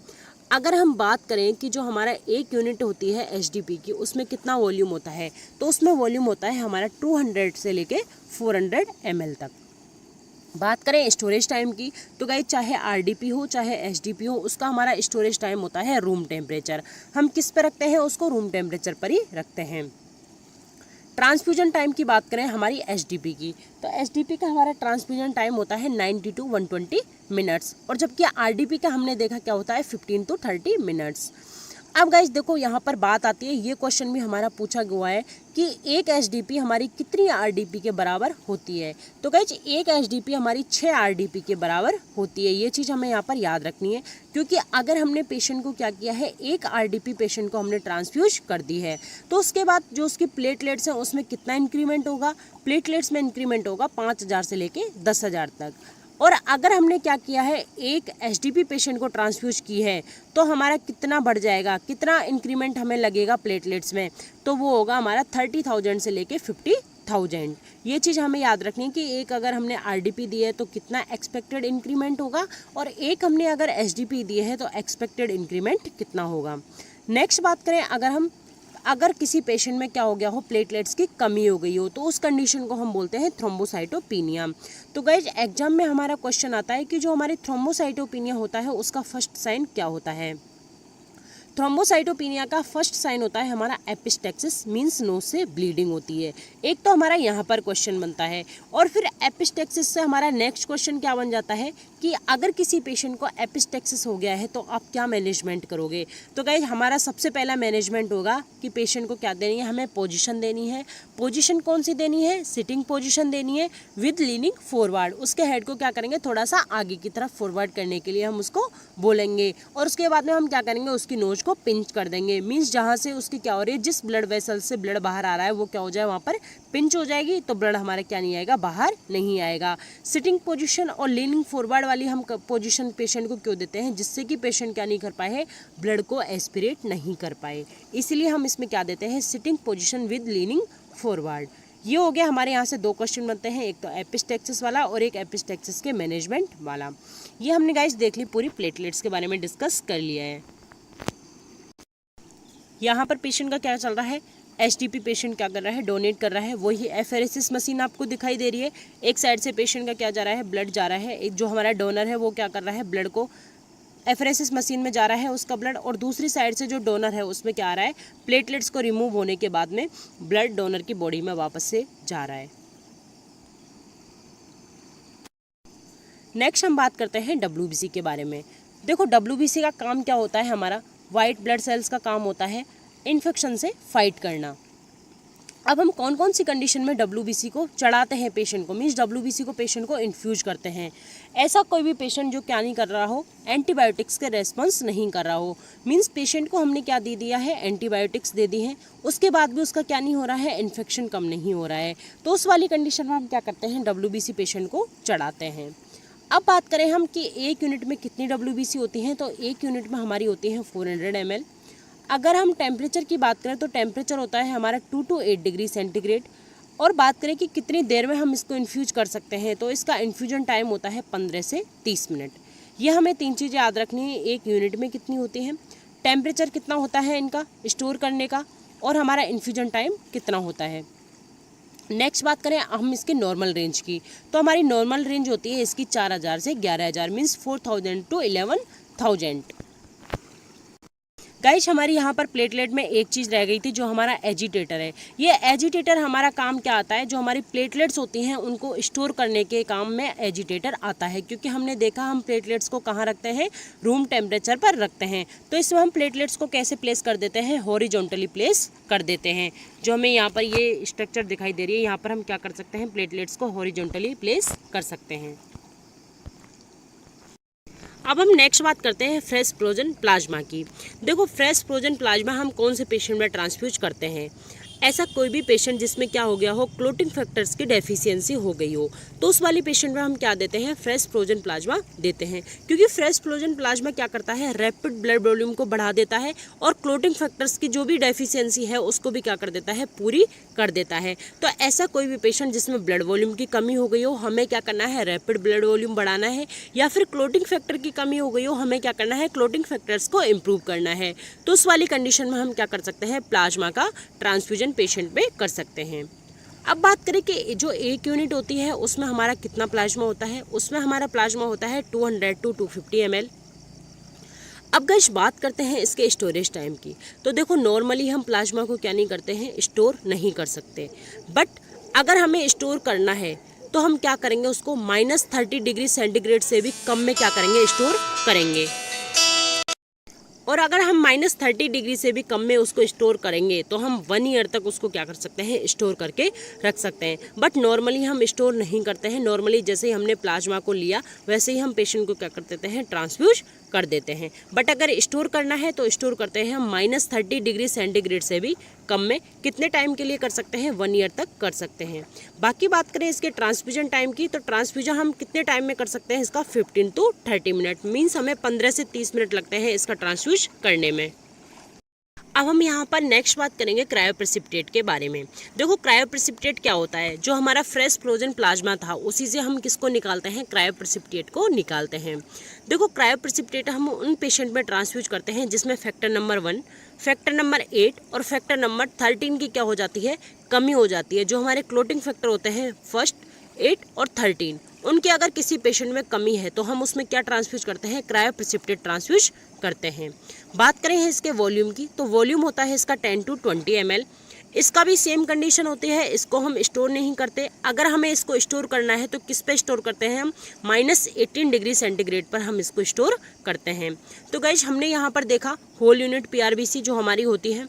अगर हम बात करें कि जो हमारा एक यूनिट होती है एचडीपी की, उसमें कितना वॉल्यूम होता है, तो उसमें वॉल्यूम होता है हमारा 200 से लेके 400 ml तक। बात करें स्टोरेज टाइम की, तो गाइस चाहे आरडीपी हो चाहे एचडीपी हो, उसका हमारा स्टोरेज टाइम होता है रूम टेम्परेचर। हम किस पे रखते हैं, उसको रूम टेम्परेचर पर ही रखते हैं। ट्रांसफ्यूजन टाइम की बात करें हमारी एचडीपी की, तो एचडीपी का हमारा ट्रांसफ्यूजन टाइम होता है 90 to 120 मिनट्स, और जबकि आरडीपी का हमने देखा क्या होता है 15 to 30 मिनट्स। अब गाइस देखो यहाँ पर बात आती है, ये क्वेश्चन भी हमारा पूछा हुआ है कि एक एचडीपी हमारी कितनी आरडीपी के बराबर होती है। तो गाइस एक एचडीपी हमारी 6 आरडीपी के बराबर होती है। ये चीज़ हमें यहाँ पर याद रखनी है, क्योंकि अगर हमने पेशेंट को क्या किया है, एक आरडीपी पेशेंट को हमने ट्रांसफ्यूज कर दी है, तो उसके बाद जो उसकी प्लेटलेट्स हैं उसमें कितना इंक्रीमेंट होगा, प्लेटलेट्स में इंक्रीमेंट होगा 5000 से लेके 10,000 तक। और अगर हमने क्या किया है, एक एचडीपी पेशेंट को ट्रांसफ्यूज की है, तो हमारा कितना बढ़ जाएगा, कितना इंक्रीमेंट हमें लगेगा प्लेटलेट्स में, तो वो होगा हमारा 30,000 से लेके 50,000। ये चीज़ हमें याद रखनी है कि एक अगर हमने आरडीपी दी है तो कितना एक्सपेक्टेड इंक्रीमेंट होगा, और एक हमने अगर एचडीपी दी है तो एक्सपेक्टेड इंक्रीमेंट कितना होगा। नेक्स्ट बात करें, अगर किसी पेशेंट में क्या हो गया हो, प्लेटलेट्स की कमी हो गई हो, तो उस कंडीशन को हम बोलते हैं थ्रोम्बोसाइटोपिनिया। तो गाइज एग्जाम में हमारा क्वेश्चन आता है कि जो हमारी थ्रोम्बोसाइटोपिनिया होता है उसका फर्स्ट साइन क्या होता है। थ्रोम्बोसाइटोपिनिया का फर्स्ट साइन होता है हमारा एपिस्टेक्सिस, मींस नोज से ब्लीडिंग होती है। एक तो हमारा यहाँ पर क्वेश्चन बनता है, और फिर एपिस्टेक्सिस से हमारा नेक्स्ट क्वेश्चन क्या बन जाता है कि अगर किसी पेशेंट को एपिस्टेक्सिस हो गया है तो आप क्या मैनेजमेंट करोगे। तो गाइज हमारा सबसे पहला मैनेजमेंट होगा कि पेशेंट को क्या देनी है, हमें पोजीशन देनी है। पोजीशन कौन सी देनी है, सिटिंग पोजीशन देनी है विद लीनिंग फॉरवर्ड। उसके हेड को क्या करेंगे, थोड़ा सा आगे की तरफ फॉरवर्ड करने के लिए हम उसको बोलेंगे, और उसके बाद में हम क्या करेंगे, उसकी नोज उसको पिंच कर देंगे। मीन्स जहाँ से उसकी क्या हो रही है, जिस ब्लड वेसल से ब्लड बाहर आ रहा है वो क्या हो जाए, वहाँ पर पिंच हो जाएगी, तो ब्लड हमारा क्या नहीं आएगा, बाहर नहीं आएगा। सिटिंग पोजीशन और लीनिंग फॉरवर्ड वाली हम पोजीशन पेशेंट को क्यों देते हैं, जिससे कि पेशेंट क्या नहीं कर पाए, ब्लड को एस्पिरेट नहीं कर पाए, इसलिए हम इसमें क्या देते हैं, sitting position with leaning forward. ये हो गया हमारे यहाँ से 2 क्वेश्चन बनते हैं, एक तो एपिस्टेक्सिस वाला और एक एपिस्टेक्सिस के मैनेजमेंट वाला। ये हमने गाइस देख ली, पूरी प्लेटलेट्स के बारे में डिस्कस कर लिया है। यहाँ पर पेशेंट का क्या चल रहा है, एचटीपी पेशेंट क्या कर रहा है, डोनेट कर रहा है। वही एफेरेसिस मशीन आपको दिखाई दे रही है, एक साइड से पेशेंट का क्या जा रहा है, ब्लड जा रहा है, एक जो हमारा डोनर है वो क्या कर रहा है, ब्लड को एफरेसिस मशीन में जा रहा है उसका ब्लड, और दूसरी साइड से जो डोनर है उसमें क्या आ रहा है, प्लेटलेट्स को रिमूव होने के बाद में ब्लड डोनर की बॉडी में वापस से जा रहा है। नेक्स्ट हम बात करते हैं डब्ल्यूबीसी के बारे में। देखो डब्ल्यूबीसी का काम क्या होता है, हमारा वाइट ब्लड सेल्स का काम होता है इन्फेक्शन से फाइट करना। अब हम कौन कौन सी कंडीशन में डब्ल्यूबीसी को चढ़ाते हैं पेशेंट को, मीन्स डब्ल्यूबीसी को पेशेंट को इन्फ्यूज करते हैं। ऐसा कोई भी पेशेंट जो क्या नहीं कर रहा हो, एंटीबायोटिक्स के रेस्पॉन्स नहीं कर रहा हो, मीन्स पेशेंट को हमने क्या दे दिया है, एंटीबायोटिक्स दे दी हैं, उसके बाद भी उसका क्या नहीं हो रहा है, इन्फेक्शन कम नहीं हो रहा है, तो उस वाली कंडीशन में हम क्या करते हैं, डब्ल्यूबीसी पेशेंट को चढ़ाते हैं। अब बात करें हम कि एक यूनिट में कितनी डब्ल्यूबीसी होती हैं, तो एक यूनिट में हमारी होती हैं 400 ml। अगर हम टेम्परेचर की बात करें तो टेम्परेचर होता है हमारा 2 to 8 डिग्री सेंटीग्रेड। और बात करें कि कितनी देर में हम इसको इन्फ्यूज कर सकते हैं, तो इसका इन्फ्यूजन टाइम होता है 15 से 30 मिनट। ये हमें 3 चीज़ें याद रखनी है, एक यूनिट में कितनी होती हैं, टेम्परेचर कितना होता है इनका स्टोर करने का, और हमारा इन्फ्यूजन टाइम कितना होता है। नेक्स्ट बात करें हम इसके नॉर्मल रेंज की, तो हमारी नॉर्मल रेंज होती है इसकी 4000 से 11000, मीन्स 4000 to 11000। गाइस हमारी यहाँ पर प्लेटलेट में एक चीज़ रह गई थी, जो हमारा एजिटेटर है। ये एजिटेटर हमारा काम क्या आता है, जो हमारी प्लेटलेट्स होती हैं उनको स्टोर करने के काम में एजिटेटर आता है, क्योंकि हमने देखा हम प्लेटलेट्स को कहाँ रखते हैं, रूम टेम्परेचर पर रखते हैं। तो इसमें हम प्लेटलेट्स को कैसे प्लेस कर देते हैं, हॉरिजॉन्टली प्लेस कर देते हैं। जो हमें यहाँ पर ये स्ट्रक्चर दिखाई दे रही है, यहाँ पर हम क्या कर सकते हैं, प्लेटलेट्स को हॉरिजॉन्टली प्लेस कर सकते हैं। अब हम नेक्स्ट बात करते हैं फ्रेश फ्रोजन प्लाज्मा की। देखो फ्रेश फ्रोजन प्लाज्मा हम कौन से पेशेंट में ट्रांसफ्यूज करते हैं, ऐसा कोई भी पेशेंट जिसमें क्या हो गया हो, क्लोटिंग फैक्टर्स की डेफिशिएंसी हो गई हो, तो उस वाली पेशेंट में हम क्या देते हैं, फ्रेश फ्रोजन प्लाज्मा देते हैं। क्योंकि फ्रेश फ्रोजन प्लाज्मा क्या करता है, रैपिड ब्लड वॉल्यूम को बढ़ा देता है, और क्लोटिंग फैक्टर्स की जो भी डेफिशिएंसी है उसको भी क्या कर देता है, पूरी कर देता है। तो ऐसा कोई भी पेशेंट जिसमें ब्लड वॉल्यूम की कमी हो गई हो, हमें क्या करना है, रैपिड ब्लड वॉल्यूम बढ़ाना है, या फिर क्लोटिंग फैक्टर की कमी हो गई हो, हमें क्या करना है, क्लोटिंग फैक्टर्स को इम्प्रूव करना है। तो उस वाली कंडीशन में हम क्या कर सकते हैं, प्लाज्मा का ट्रांसफ्यूजन पेशेंट में कर सकते हैं। अब बात करें कि जो एक यूनिट होती है उसमें हमारा कितना प्लाज्मा होता है, उसमें हमारा प्लाज्मा होता है 200 to 250 ml। अब गाइस बात करते हैं इसके स्टोरेज टाइम की। तो देखो नॉर्मली हम प्लाज्मा को क्या नहीं करते हैं, स्टोर नहीं कर सकते, बट अगर हमें स्टोर करना है तो हम क्या करेंगे, उसको -30 डिग्री सेंटीग्रेड से भी कम में क्या करेंगे, स्टोर करेंगे। और अगर हम -30 डिग्री से भी कम में उसको स्टोर करेंगे तो हम 1 ईयर तक उसको क्या कर सकते हैं, स्टोर करके रख सकते हैं। बट नॉर्मली हम स्टोर नहीं करते हैं, नॉर्मली जैसे ही हमने प्लाज्मा को लिया वैसे ही हम पेशेंट को क्या कर देते हैं, ट्रांसफ्यूज कर देते हैं। बट अगर स्टोर करना है तो स्टोर करते हैं हम -30 डिग्री सेंटीग्रेड से भी कम में। कितने टाइम के लिए कर सकते हैं, 1 ईयर तक कर सकते हैं। बाकी बात करें इसके ट्रांसफ्यूजन टाइम की, तो ट्रांसफ्यूजन हम कितने टाइम में कर सकते हैं, इसका 15 to 30 मिनट, मीन्स हमें 15 से 30 मिनट लगते हैं इसका ट्रांसफ्यूज करने में। अब हम यहाँ पर नेक्स्ट बात करेंगे क्रायोप्रेसिपिटेट के बारे में। देखो क्रायोप्रेसिपिटेट क्या होता है, जो हमारा फ्रेश फ्रोजन प्लाज्मा था उसी से हम किसको निकालते हैं, क्रायोप्रेसिपिटेट को निकालते हैं। देखो क्रायोप्रेसिपिटेट हम उन पेशेंट में ट्रांसफ्यूज करते हैं जिसमें फैक्टर नंबर 1, फैक्टर नंबर 8 और फैक्टर नंबर 13 की क्या हो जाती है, कमी हो जाती है। जो हमारे क्लोटिंग फैक्टर होते हैं फर्स्ट, 8 और 13, उनके अगर किसी पेशेंट में कमी है तो हम उसमें क्या ट्रांसफ्यूज करते हैं, क्रायोप्रेसिपिटेट ट्रांसफ्यूज करते हैं। बात करें इसके वॉल्यूम की, तो वॉल्यूम होता है इसका 10 to 20 ml। इसका भी सेम कंडीशन होती है, इसको हम स्टोर नहीं करते। अगर हमें इसको स्टोर करना है तो किस पे स्टोर करते हैं हम, -18 डिग्री सेंटीग्रेड पर हम इसको स्टोर करते हैं। तो गाइस हमने यहाँ पर देखा होल यूनिट PRBC जो हमारी होती है,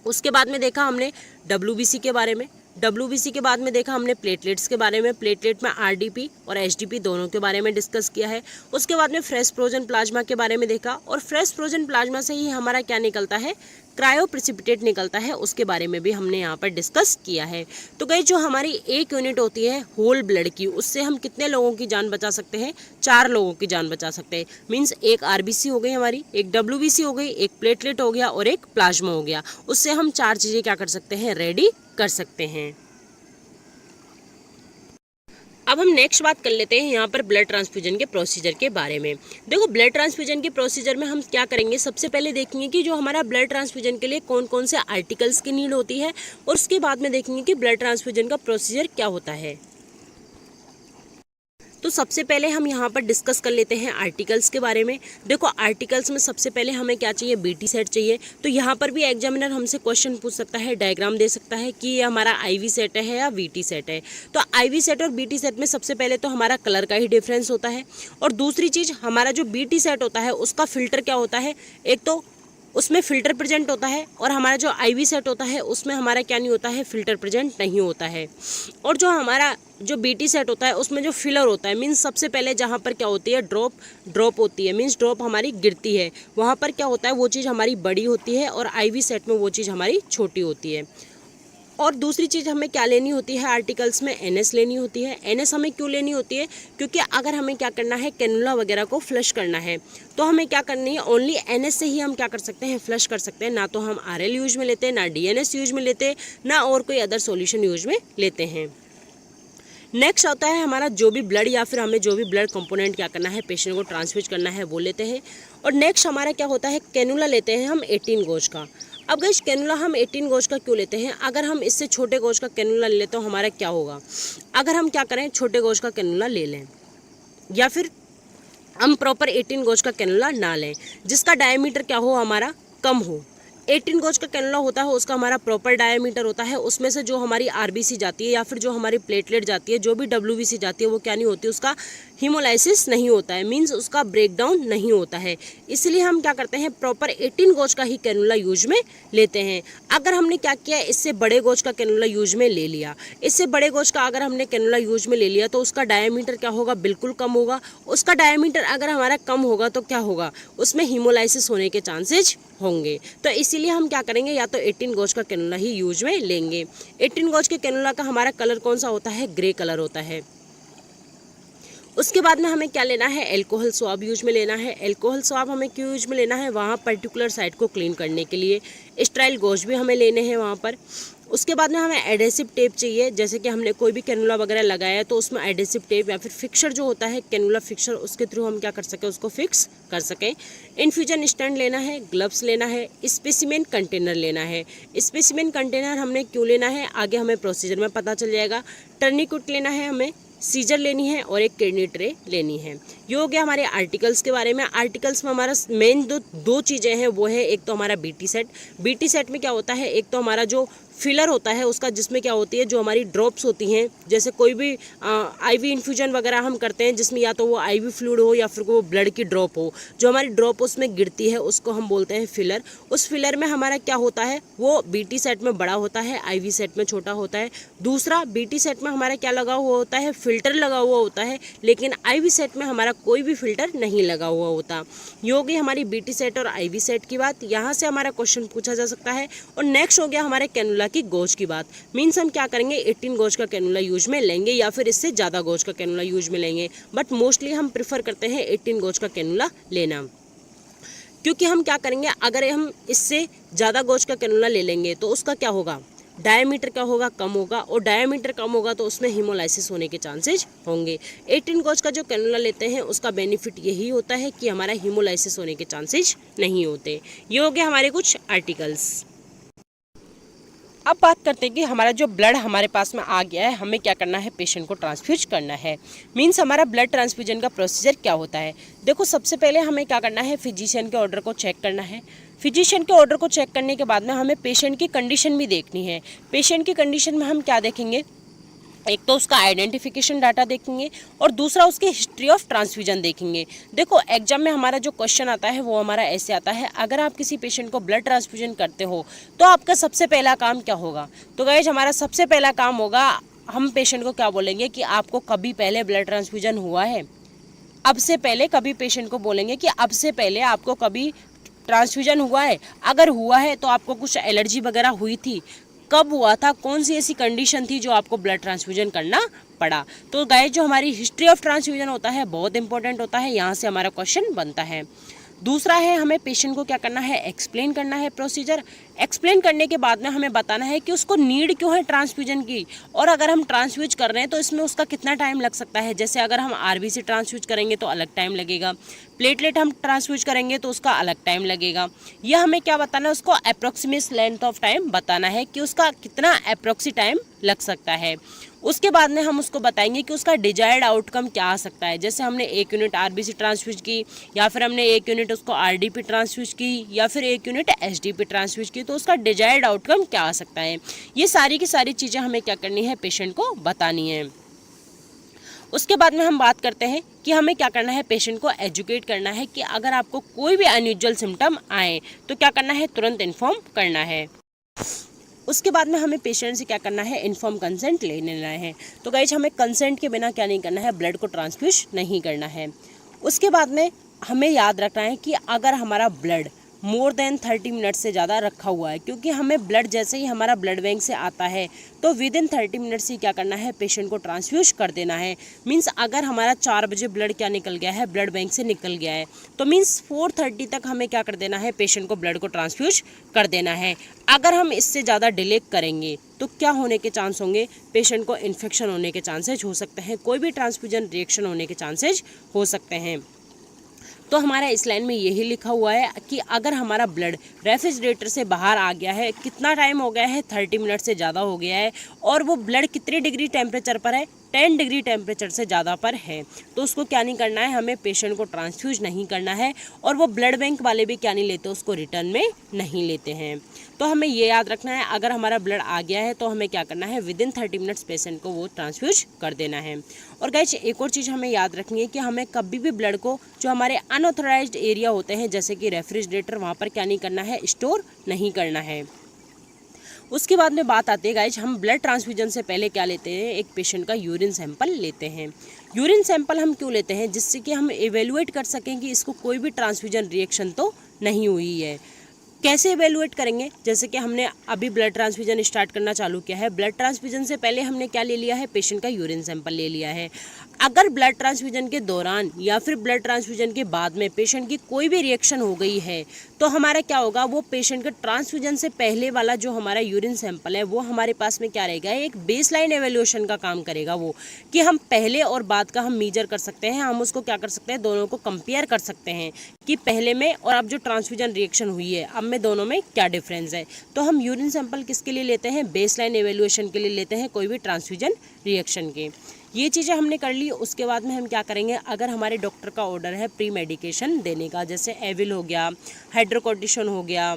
उसके बाद में देखा हमने WBC के बारे में, WBC के बाद में देखा हमने प्लेटलेट्स के बारे में, प्लेटलेट में RDP और HDP दोनों के बारे में डिस्कस किया है। उसके बाद में फ्रेश फ्रोजन प्लाज्मा के बारे में देखा, और फ्रेश फ्रोजन प्लाज्मा से ही हमारा क्या निकलता है, क्रायो प्रेसिपिटेट निकलता है, उसके बारे में भी हमने यहाँ पर डिस्कस किया है। तो गाइस जो हमारी एक यूनिट होती है होल ब्लड की, उससे हम कितने लोगों की जान बचा सकते हैं, 4 लोगों की जान बचा सकते हैं। मीन्स एक RBC हो गई हमारी, एक WBC हो गई, एक प्लेटलेट हो गया और एक प्लाज्मा हो गया। उससे हम 4 चीज़ें क्या कर सकते हैं, रेडी कर सकते हैं। अब हम नेक्स्ट बात कर लेते हैं यहाँ पर ब्लड ट्रांसफ्यूजन के प्रोसीजर के बारे में। देखो ब्लड ट्रांसफ्यूजन के प्रोसीजर में हम क्या करेंगे, सबसे पहले देखेंगे कि जो हमारा ब्लड ट्रांसफ्यूजन के लिए कौन कौन से आर्टिकल्स की नीड होती है, और उसके बाद में देखेंगे कि ब्लड ट्रांसफ्यूजन का प्रोसीजर क्या होता है। तो सबसे पहले हम यहाँ पर डिस्कस कर लेते हैं आर्टिकल्स के बारे में। देखो आर्टिकल्स में सबसे पहले हमें क्या चाहिए, BT सेट चाहिए। तो यहाँ पर भी एग्जामिनर हमसे क्वेश्चन पूछ सकता है, डायग्राम दे सकता है कि ये हमारा IV सेट है या VT सेट है। तो IV सेट और BT सेट में सबसे पहले तो हमारा कलर का ही डिफरेंस होता है, और दूसरी चीज़ हमारा जो BT सेट होता है उसका फिल्टर क्या होता है, एक तो उसमें फ़िल्टर प्रेजेंट होता है, और हमारा जो IV सेट होता है उसमें हमारा क्या नहीं होता है, फ़िल्टर प्रेजेंट नहीं होता है। और जो हमारा जो BT सेट होता है उसमें जो फिलर होता है, मीन्स सबसे पहले जहाँ पर क्या होती है, ड्रॉप होती है, मीन्स ड्रॉप हमारी गिरती है, वहाँ पर क्या होता है, वो चीज़ हमारी बड़ी होती है, और IV सेट में वो चीज़ हमारी छोटी होती है। और दूसरी चीज़ हमें क्या लेनी होती है, आर्टिकल्स में NS लेनी होती है। NS हमें क्यों लेनी होती है, क्योंकि अगर हमें क्या करना है, कैनुला वगैरह को फ्लश करना है, तो हमें क्या करनी है, ओनली NS से ही हम क्या कर सकते हैं, फ्लश कर सकते हैं। ना तो हम RL यूज में लेते हैं, ना DNS यूज में लेते हैं, ना और कोई अदर सॉल्यूशन यूज में लेते हैं। नेक्स्ट आता है हमारा जो भी ब्लड या फिर हमें जो भी ब्लड कंपोनेंट क्या करना है, पेशेंट को ट्रांसफ्यूज करना है, वो लेते हैं। और नेक्स्ट हमारा क्या होता है, कैनुला लेते हैं हम 18 गोज का। अब गाइस कैनुला हम 18 गोज का क्यों लेते हैं, अगर हम इससे छोटे गोज का कैनुला ले लें तो हमारा क्या होगा, अगर हम क्या करें, छोटे गोज का कैनुला ले लें, या फिर हम प्रॉपर 18 गोज का कैनुला ना लें, जिसका डायमीटर क्या हो, हमारा कम हो। 18 गोज का कैनुला होता है, उसका हमारा प्रॉपर डायमीटर होता है, उसमें से जो हमारी RBC जाती है या फिर जो हमारी प्लेटलेट जाती है, जो भी WBC जाती है, वो क्या नहीं होती, उसका हीमोलाइसिस नहीं होता है, मींस उसका ब्रेकडाउन नहीं होता है। इसलिए हम क्या करते हैं, प्रॉपर 18 गोज का ही कैनुला यूज में लेते हैं। अगर हमने क्या किया, इससे बड़े गोज का कैनुला यूज में ले लिया, इससे बड़े गोज का अगर हमने कैनुला यूज में ले लिया तो उसका डायमीटर क्या होगा, बिल्कुल कम होगा। उसका डायमीटर अगर हमारा कम होगा तो क्या होगा, उसमें हीमोलाइसिस होने के चांसेज होंगे। तो इसीलिए हम क्या करेंगे, या तो 18 गोज का कैनुला ही यूज में लेंगे। 18 गोज के कैनुला का हमारा कलर कौन सा होता है, ग्रे कलर होता है। उसके बाद में हमें क्या लेना है, एल्कोहल स्वाब यूज में लेना है। एल्कोहल स्वाब हमें क्यों यूज में लेना है, वहाँ पर्टिकुलर साइट को क्लीन करने के लिए। स्टेराइल गोज भी हमें लेने हैं वहाँ पर। उसके बाद में हमें एडेसिव टेप चाहिए, जैसे कि हमने कोई भी कैनुला वगैरह लगाया है तो उसमें एडेसिव टेप या फिर फिक्सर जो होता है, कैनुला फिक्सर, उसके थ्रू हम क्या कर सकें, उसको फिक्स कर सकें। इन्फ्यूजन स्टैंड लेना है, ग्लव्स लेना है, स्पेसिमेन कंटेनर लेना है। स्पेसिमेन कंटेनर हमने क्यों लेना है, आगे हमें प्रोसीजर में पता चल जाएगा। टर्निकुट लेना है हमें, सीजर लेनी है, और एक किडनी ट्रे लेनी है। ये हो गया हमारे आर्टिकल्स के बारे में। आर्टिकल्स में हमारा मेन दो चीज़ें हैं, वो है एक तो हमारा BT सेट। BT सेट में क्या होता है, एक तो हमारा जो फिलर होता है उसका, जिसमें क्या होती है, जो हमारी ड्रॉप्स होती हैं, जैसे कोई भी IV इन्फ्यूजन वगैरह हम करते हैं, जिसमें या तो वो IV फ्लूइड हो या फिर वो ब्लड की ड्रॉप हो, जो हमारी ड्रॉप उसमें गिरती है उसको हम बोलते हैं फिलर। उस फिलर में हमारा क्या होता है, वो BT सेट में बड़ा होता है, IV सेट में छोटा होता है। दूसरा, BT सेट में हमारा क्या लगा हुआ होता है, फिल्टर लगा हुआ होता है, लेकिन IV सेट में हमारा कोई भी फिल्टर नहीं लगा हुआ होता। ये हो गई हमारी BT सेट और IV सेट की बात, यहाँ से हमारा क्वेश्चन पूछा जा सकता है। और नेक्स्ट हो गया हमारे कैनुला की गोज की बात। मीन्स हम क्या करेंगे, 18 गोज का कैनुला यूज में लेंगे या फिर इससे ज़्यादा गोज का कैनुला यूज में लेंगे, बट मोस्टली हम प्रेफर करते हैं 18 गोज का कैनुला लेना। क्योंकि हम क्या करेंगे, अगर हम इससे ज़्यादा गोज का कैनुला ले लेंगे तो उसका क्या होगा, डायमीटर क्या होगा, कम होगा, और डायमीटर कम होगा तो उसमें हीमोलाइसिस होने के चांसेस होंगे। 18 गोज का जो कैनुला लेते हैं उसका बेनिफिट यही होता है कि हमारा हीमोलाइसिस होने के चांसेस नहीं होते। ये हो गया हमारे कुछ आर्टिकल्स। अब बात करते हैं कि हमारा जो ब्लड हमारे पास में आ गया है, हमें क्या करना है, पेशेंट को ट्रांसफ्यूज करना है। मीन्स हमारा ब्लड ट्रांसफ्यूजन का प्रोसीजर क्या होता है। देखो सबसे पहले हमें क्या करना है, फिजिशियन के ऑर्डर को चेक करना है। फिजिशियन के ऑर्डर को चेक करने के बाद में हमें पेशेंट की कंडीशन भी देखनी है। पेशेंट की कंडीशन में हम क्या देखेंगे, एक तो उसका आइडेंटिफिकेशन डाटा देखेंगे और दूसरा उसकी हिस्ट्री ऑफ ट्रांसफ्यूजन देखेंगे। देखो एग्जाम में हमारा जो क्वेश्चन आता है वो हमारा ऐसे आता है, अगर आप किसी पेशेंट को ब्लड ट्रांसफ्यूजन करते हो तो आपका सबसे पहला काम क्या होगा। तो गाइस हमारा सबसे पहला काम होगा, हम पेशेंट को क्या बोलेंगे कि आपको कभी पहले ब्लड ट्रांसफ्यूजन हुआ है। अब से पहले कभी पेशेंट को बोलेंगे कि अब से पहले आपको कभी ट्रांसफ्यूजन हुआ है। अगर हुआ है तो आपको कुछ एलर्जी वगैरह हुई थी, कब हुआ था, कौन सी ऐसी कंडीशन थी जो आपको ब्लड ट्रांसफ्यूजन करना पड़ा। तो गाइस जो हमारी हिस्ट्री ऑफ ट्रांसफ्यूजन होता है बहुत इंपॉर्टेंट होता है, यहाँ से हमारा क्वेश्चन बनता है। दूसरा है हमें पेशेंट को क्या करना है, एक्सप्लेन करना है प्रोसीजर। एक्सप्लेन करने के बाद में हमें बताना है कि उसको नीड क्यों है ट्रांसफ्यूजन की, और अगर हम ट्रांसफ्यूज कर रहे हैं तो इसमें उसका कितना टाइम लग सकता है। जैसे अगर हम आरबीसी ट्रांसफ्यूज करेंगे तो अलग टाइम लगेगा, प्लेटलेट हम ट्रांसफ्यूज करेंगे तो उसका अलग टाइम लगेगा। यह हमें क्या बताना है, उसको अप्रोक्सीमेट लेंथ ऑफ टाइम बताना है कि उसका कितना अप्रोक्सी टाइम लग सकता है। उसके बाद में हम उसको बताएंगे कि उसका डिजायर्ड आउटकम क्या आ सकता है। जैसे हमने 1 यूनिट आरबीसी ट्रांसफ्यूज की, या फिर हमने 1 यूनिट उसको आरडीपी ट्रांसफ्यूज की, या फिर 1 यूनिट एसडीपी ट्रांसफ्यूज की, तो उसका डिजायर्ड आउटकम क्या आ सकता है। ये सारी की सारी चीज़ें हमें क्या करनी है, पेशेंट को बतानी है। उसके बाद में हम बात करते हैं कि हमें क्या करना है, पेशेंट को एजुकेट करना है कि अगर आपको कोई भी अनयूजुअल सिम्टम आए तो क्या करना है, तुरंत इन्फॉर्म करना है। उसके बाद में हमें पेशेंट से क्या करना है, इन्फॉर्म कंसेंट ले लेना है। तो गाइस हमें कंसेंट के बिना क्या नहीं करना है, ब्लड को ट्रांसफ्यूज नहीं करना है। उसके बाद में हमें याद रखना है कि अगर हमारा ब्लड मोर देन 30 मिनट से ज़्यादा रखा हुआ है, क्योंकि हमें ब्लड जैसे ही हमारा ब्लड बैंक से आता है तो विद इन 30 मिनट से क्या करना है, पेशेंट को ट्रांसफ्यूज कर देना है। मींस अगर हमारा 4 बजे ब्लड क्या निकल गया है, ब्लड बैंक से निकल गया है, तो मींस 4:30 तक हमें क्या कर देना है, पेशेंट को ब्लड को ट्रांसफ्यूज कर देना है। अगर हम इससे ज़्यादा डिले करेंगे तो क्या होने के चांस होंगे, पेशेंट को इन्फेक्शन होने के चांसेज हो सकते हैं, कोई भी ट्रांसफ्यूजन रिएक्शन होने के चांसेज हो सकते हैं। तो हमारा इस लाइन में यही लिखा हुआ है कि अगर हमारा ब्लड रेफ्रिजरेटर से बाहर आ गया है, कितना टाइम हो गया है, 30 मिनट से ज़्यादा हो गया है, और वो ब्लड कितने डिग्री टेम्परेचर पर है, 10 डिग्री टेम्परेचर से ज़्यादा पर है, तो उसको क्या नहीं करना है, हमें पेशेंट को ट्रांसफ्यूज नहीं करना है। और वो ब्लड बैंक वाले भी क्या नहीं लेते, उसको रिटर्न में नहीं लेते हैं। तो हमें ये याद रखना है, अगर हमारा ब्लड आ गया है तो हमें क्या करना है, विद इन 30 मिनट्स पेशेंट को वो ट्रांसफ्यूज कर देना है। और गाइस एक और चीज़ हमें याद रखनी है कि हमें कभी भी ब्लड को, जो हमारे अनऑथराइज्ड एरिया होते हैं जैसे कि रेफ्रिजरेटर, वहाँ पर क्या नहीं करना है, स्टोर नहीं करना है। उसके बाद में बात आती है गाइज, हम ब्लड ट्रांसफ्यूजन से पहले क्या लेते हैं, एक पेशेंट का यूरिन सैंपल लेते हैं। यूरिन सैंपल हम क्यों लेते हैं, जिससे कि हम एवेलुएट कर सकें कि इसको कोई भी ट्रांसफ्यूजन रिएक्शन तो नहीं हुई है। कैसे एवेलुएट करेंगे, जैसे कि हमने अभी ब्लड ट्रांसफ्यूजन स्टार्ट करना चालू किया है, ब्लड ट्रांसफ्यूजन से पहले हमने क्या ले लिया है, पेशेंट का यूरिन सैंपल ले लिया है। अगर ब्लड ट्रांसफ्यूजन के दौरान या फिर ब्लड ट्रांसफ्यूजन के बाद में पेशेंट की कोई भी रिएक्शन हो गई है तो हमारा क्या होगा, वो पेशेंट का ट्रांसफ्यूजन से पहले वाला जो हमारा यूरिन सैंपल है वो हमारे पास में क्या रहेगा, एक बेसलाइन एवेल्यूएशन का काम करेगा। वो कि हम पहले और बाद का हम मीजर कर सकते हैं, हम उसको क्या कर सकते हैं, दोनों को कंपेयर कर सकते हैं कि पहले में और अब जो ट्रांसफ्यूजन रिएक्शन हुई है अब में दोनों में क्या डिफरेंस है। तो हम यूरिन सैंपल किसके लिए लेते हैं, बेसलाइन एवेल्यूएशन के लिए लेते हैं, कोई भी ट्रांसफ्यूजन रिएक्शन के। ये चीज़ें हमने कर ली। उसके बाद में हम क्या करेंगे, अगर हमारे डॉक्टर का ऑर्डर है प्री मेडिकेशन देने का, जैसे एविल हो गया, हाइड्रोकोर्टिसोन हो गया,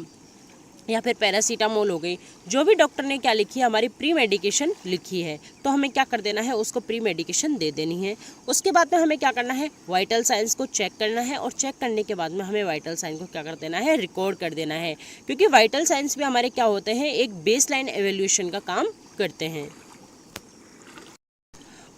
या फिर पैरासीटामोल हो गई, जो भी डॉक्टर ने क्या लिखी है, हमारी प्री मेडिकेशन लिखी है, तो हमें क्या कर देना है, उसको प्री मेडिकेशन दे देनी है। उसके बाद में हमें क्या करना है, वाइटल साइंस को चेक करना है, और चेक करने के बाद में हमें वाइटल साइन को क्या कर देना है, रिकॉर्ड कर देना है, क्योंकि वाइटल साइंस भी हमारे क्या होते हैं, एक बेसलाइन एवेल्यूएशन का काम करते हैं।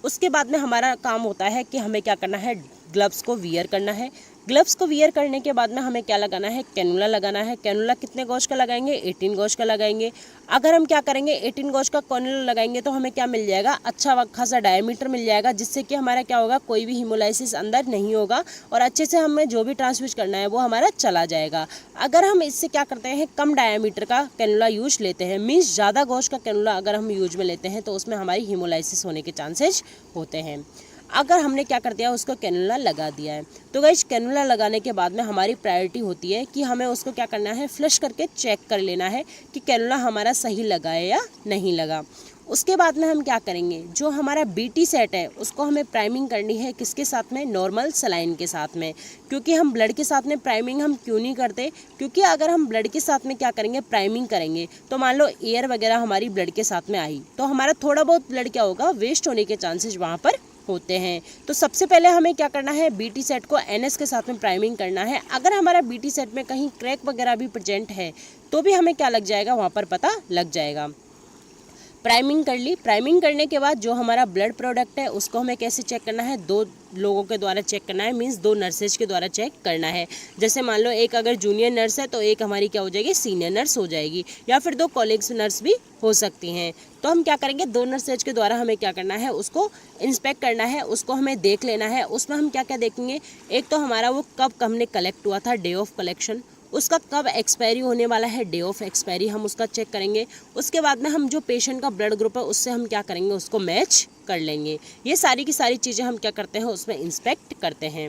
उसके बाद में हमारा काम होता है कि हमें क्या करना है, ग्लव्स को वियर करना है। ग्लव्स को वियर करने के बाद में हमें क्या लगाना है, कैनुला लगाना है। कैनुला कितने गॉज का लगाएंगे, 18 गॉज का लगाएंगे। अगर हम क्या करेंगे, 18 गॉज का कैनुला लगाएंगे तो हमें क्या मिल जाएगा, अच्छा खासा डायमीटर मिल जाएगा, जिससे कि हमारा क्या होगा, कोई भी हीमोलाइसिस अंदर नहीं होगा और अच्छे से हमें जो भी ट्रांसफ्यूज करना है वो हमारा चला जाएगा। अगर हम इससे क्या करते हैं, कम डायमीटर का कैनुला यूज लेते हैं, मीन्स ज़्यादा गॉज का कैनुला अगर हम यूज में लेते हैं तो उसमें हमारी हीमोलाइसिस होने के चांसेज होते हैं। अगर हमने क्या कर दिया, उसको कैनुला लगा दिया है, तो गाइस कैनुला लगाने के बाद में हमारी प्रायोरिटी होती है कि हमें उसको क्या करना है, फ्लश करके चेक कर लेना है कि कैनुला हमारा सही लगा है या नहीं लगा। उसके बाद में हम क्या करेंगे, जो हमारा बीटी सेट है उसको हमें प्राइमिंग करनी है किसके साथ में, नॉर्मल सलाइन के साथ में। क्योंकि हम ब्लड के साथ में प्राइमिंग हम क्यों नहीं करते, क्योंकि अगर हम ब्लड के साथ में क्या करेंगे, प्राइमिंग करेंगे, तो मान लो एयर वगैरह हमारी ब्लड के साथ में आई तो हमारा थोड़ा बहुत ब्लड क्या होगा, वेस्ट होने के चांसेस वहाँ पर होते हैं। तो सबसे पहले हमें क्या करना है, बीटी सेट को एनएस के साथ में प्राइमिंग करना है। अगर हमारा बीटी सेट में कहीं क्रैक वगैरह भी प्रेजेंट है तो भी हमें क्या लग जाएगा, वहाँ पर पता लग जाएगा। प्राइमिंग कर ली, प्राइमिंग करने के बाद जो हमारा ब्लड प्रोडक्ट है उसको हमें कैसे चेक करना है, 2 लोगों के द्वारा चेक करना है, मींस 2 नर्सेज के द्वारा चेक करना है। जैसे मान लो एक अगर जूनियर नर्स है तो एक हमारी क्या हो जाएगी, सीनियर नर्स हो जाएगी, या फिर 2 कॉलीग्स नर्स भी हो सकती हैं। तो हम क्या करेंगे, 2 नर्सेज के द्वारा हमें क्या करना है, उसको इंस्पेक्ट करना है, उसको हमें देख लेना है। उसमें हम क्या क्या देखेंगे, एक तो हमारा वो कब हमने कलेक्ट हुआ था, डे ऑफ कलेक्शन, उसका कब एक्सपायरी होने वाला है, डे ऑफ एक्सपायरी हम उसका चेक करेंगे। उसके बाद में हम जो पेशेंट का ब्लड ग्रुप है उससे हम क्या करेंगे, उसको मैच कर लेंगे। ये सारी की सारी चीज़ें हम क्या करते हैं, उसमें इंस्पेक्ट करते हैं।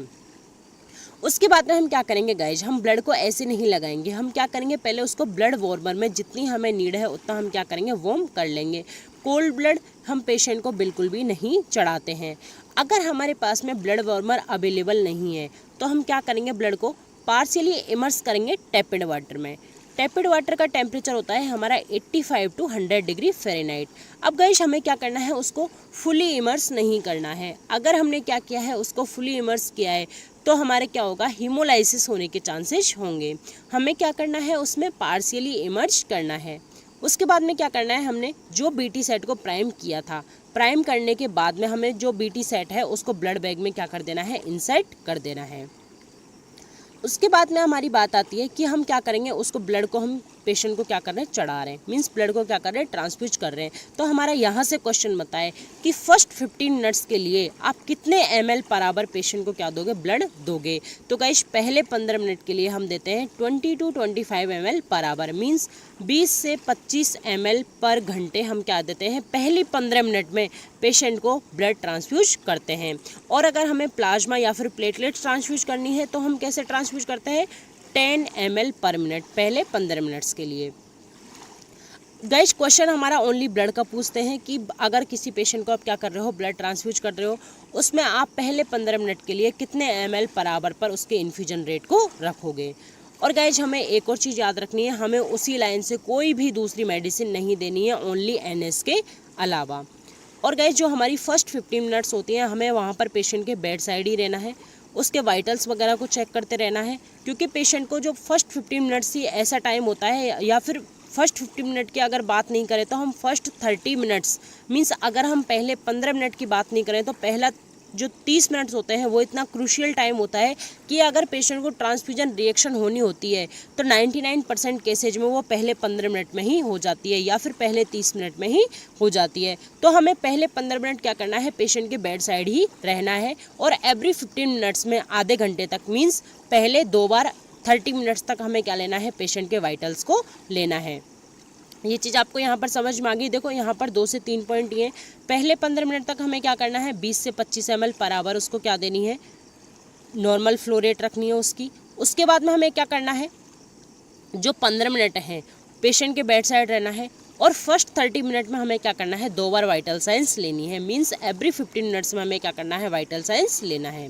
उसके बाद में हम क्या करेंगे गाइज, हम ब्लड को ऐसे नहीं लगाएंगे, हम क्या करेंगे, पहले उसको ब्लड वार्मर में जितनी हमें नीड है उतना हम क्या करेंगे, वार्म कर लेंगे। कोल्ड ब्लड हम पेशेंट को बिल्कुल भी नहीं चढ़ाते हैं। अगर हमारे पास में ब्लड वार्मर अवेलेबल नहीं है तो हम क्या करेंगे, ब्लड को पार्शियली इमर्स करेंगे टेपिड वाटर में। टेपिड वाटर का टेम्परेचर होता है हमारा 85 to 100 डिग्री फ़ारेनहाइट। अब गाइस हमें क्या करना है, उसको फुली इमर्स नहीं करना है। अगर हमने क्या किया है, उसको फुली इमर्स किया है तो हमारे क्या होगा, हीमोलाइसिस होने के चांसेस होंगे। हमें क्या करना है, उसमें पार्शियली इमर्स करना है। उसके बाद में क्या करना है, हमने जो बीटी सेट को प्राइम किया था, प्राइम करने के बाद में हमें जो बीटी सेट है उसको ब्लड बैग में क्या कर देना है, इंसर्ट कर देना है। उसके बाद में हमारी बात आती है कि हम क्या करेंगे, उसको ब्लड को हम पेशेंट को क्या कर रहे हैं, चढ़ा रहे हैं, मींस ब्लड को क्या कर रहे हैं, ट्रांसफ्यूज कर रहे हैं। तो हमारा यहाँ से क्वेश्चन बताए कि फर्स्ट 15 मिनट्स के लिए आप कितने ml बराबर पेशेंट को क्या दोगे, ब्लड दोगे। तो गाइस पहले 15 मिनट के लिए हम देते हैं 20 to 25 ml बराबर, मींस 20 से 25 ml पर घंटे हम क्या देते हैं, पहली 15 मिनट में पेशेंट को ब्लड ट्रांसफ्यूज करते हैं। और अगर हमें प्लाज्मा या फिर प्लेटलेट्स ट्रांसफ्यूज करनी है तो हम कैसे ट्रांसफ्यूज करते हैं, 10 ml पर मिनट पहले 15 मिनट्स के लिए। गाइस क्वेश्चन हमारा ओनली ब्लड का पूछते हैं कि अगर किसी पेशेंट को आप क्या कर रहे हो, ब्लड ट्रांसफ्यूज कर रहे हो, उसमें आप पहले 15 मिनट के लिए कितने ml बराबर पर उसके इन्फ्यूजन रेट को रखोगे। और गाइस हमें एक और चीज़ याद रखनी है, हमें उसी लाइन से कोई भी दूसरी मेडिसिन नहीं देनी है, ओनली NS के अलावा। और गाइस जो हमारी फर्स्ट 15 मिनट्स होती हैं हमें वहाँ पर पेशेंट के बेड साइड ही रहना है, उसके वाइटल्स वगैरह को चेक करते रहना है। क्योंकि पेशेंट को जो फर्स्ट 15 मिनट्स ही ऐसा टाइम होता है, या फिर फर्स्ट 50 मिनट की अगर बात नहीं करें तो हम फर्स्ट 30 मिनट्स, मींस अगर हम पहले 15 मिनट की बात नहीं करें तो पहला जो 30 मिनट्स होते हैं वो इतना क्रूशियल टाइम होता है कि अगर पेशेंट को ट्रांसफ्यूजन रिएक्शन होनी होती है तो 99% केसेज में वो पहले 15 मिनट में ही हो जाती है, या फिर पहले 30 मिनट में ही हो जाती है। तो हमें पहले 15 मिनट क्या करना है, पेशेंट के बेड साइड ही रहना है। और एवरी 15 मिनट्स में आधे घंटे तक, मीन्स पहले 2 बार 30 मिनट्स तक हमें क्या लेना है, पेशेंट के वाइटल्स को लेना है। ये चीज़ आपको यहाँ पर समझ में आ गई। देखो यहाँ पर 2 से 3 पॉइंट ये, पहले 15 मिनट तक हमें क्या करना है, 20 से 25 ml बराबर उसको क्या देनी है, नॉर्मल फ्लो रेट रखनी है उसकी। उसके बाद में हमें क्या करना है, जो 15 मिनट हैं पेशेंट के बेड साइड रहना है। और फर्स्ट 30 मिनट में हमें क्या करना है, 2 बार वाइटल साइंस लेनी है, मीन्स एवरी 15 मिनट्स में हमें क्या करना है, वाइटल साइंस लेना है।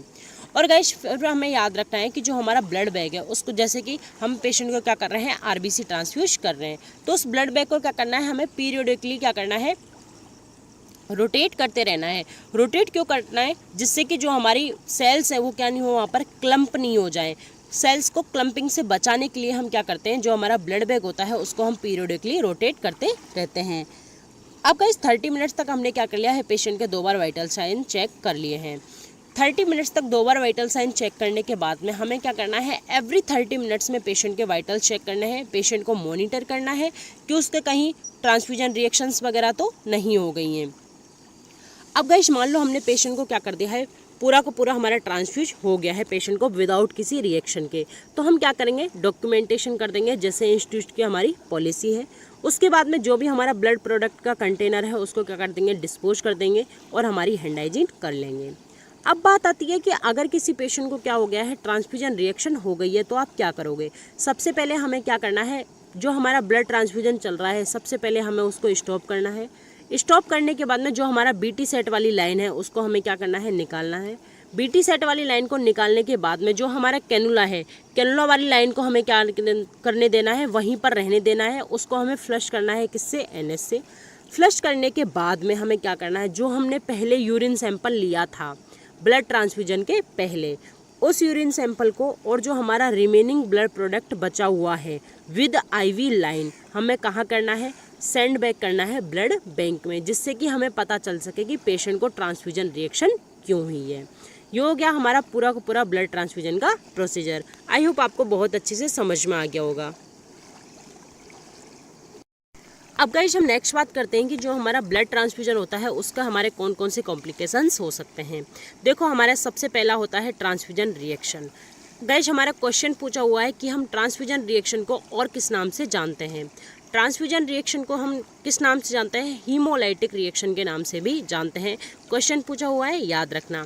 और गाइस फिर हमें याद रखना है कि जो हमारा ब्लड बैग है उसको, जैसे कि हम पेशेंट को क्या कर रहे हैं, RBC ट्रांसफ्यूज कर रहे हैं, तो उस ब्लड बैग को क्या करना है, हमें पीरियडिकली क्या करना है, रोटेट करते रहना है। रोटेट क्यों करना है, जिससे कि जो हमारी सेल्स है वो क्या नहीं हो, वहाँ पर क्लम्प नहीं हो जाए। सेल्स को क्लम्पिंग से बचाने के लिए हम क्या करते हैं, जो हमारा ब्लड बैग होता है उसको हम पीरियडिकली रोटेट करते रहते हैं। अब गाइस 30 मिनट्स तक हमने क्या कर लिया है, पेशेंट के 2 बार वाइटल साइन चेक कर लिए हैं। 30 मिनट्स तक 2 बार वाइटल साइन चेक करने के बाद में हमें क्या करना है, एवरी 30 मिनट्स में पेशेंट के वाइटल चेक करने हैं, पेशेंट को मॉनिटर करना है कि उसके कहीं ट्रांसफ्यूजन रिएक्शंस वगैरह तो नहीं हो गई हैं। अब गाइस मान लो हमने पेशेंट को क्या कर दिया है, पूरा का पूरा हमारा ट्रांसफ्यूज हो गया है पेशेंट को विदाउट किसी रिएक्शन के, तो हम क्या करेंगे, डॉक्यूमेंटेशन कर देंगे जैसे इंस्टीट्यूट की हमारी पॉलिसी है। उसके बाद में जो भी हमारा ब्लड प्रोडक्ट का कंटेनर है उसको क्या कर देंगे, डिस्पोज कर देंगे और हमारी हैंड हाइजीन कर लेंगे। अब बात आती है कि अगर किसी पेशेंट को क्या हो गया है, ट्रांसफ्यूजन रिएक्शन हो गई है, तो आप क्या करोगे। सबसे पहले हमें क्या करना है, जो हमारा ब्लड ट्रांसफ्यूजन चल रहा है सबसे पहले हमें उसको स्टॉप करना है। स्टॉप करने के बाद में जो हमारा बीटी सेट वाली लाइन है उसको हमें क्या करना है, निकालना है। बीटी सेट वाली लाइन को निकालने के बाद में जो हमारा कैनुला है, कैनुला वाली लाइन को हमें क्या करने देना है, वहीं पर रहने देना है। उसको हमें फ्लश करना है, किससे, एनएस से। फ्लश करने के बाद में हमें क्या करना है, जो हमने पहले यूरिन सैंपल लिया था ब्लड ट्रांसफ्यूजन के पहले, उस यूरिन सैंपल को और जो हमारा रिमेनिंग ब्लड प्रोडक्ट बचा हुआ है विद आईवी लाइन हमें कहाँ करना है, सेंड बैक करना है ब्लड बैंक में, जिससे कि हमें पता चल सके कि पेशेंट को ट्रांसफ्यूजन रिएक्शन क्यों हुई है। ये हो गया हमारा पूरा का पूरा ब्लड ट्रांसफ्यूजन का प्रोसीजर। आई होप आपको बहुत अच्छे से समझ में आ गया होगा। अब गाइस हम नेक्स्ट बात करते हैं कि जो हमारा ब्लड ट्रांसफ्यूजन होता है उसका हमारे कौन कौन से कॉम्प्लिकेशंस हो सकते हैं। देखो हमारा सबसे पहला होता है ट्रांसफ्यूजन रिएक्शन। गाइस हमारा क्वेश्चन पूछा हुआ है कि हम ट्रांसफ्यूजन रिएक्शन को और किस नाम से जानते हैं। ट्रांसफ्यूजन रिएक्शन को हम किस नाम से जानते हैं, हीमोलाइटिक रिएक्शन के नाम से भी जानते हैं। क्वेश्चन पूछा हुआ है, याद रखना।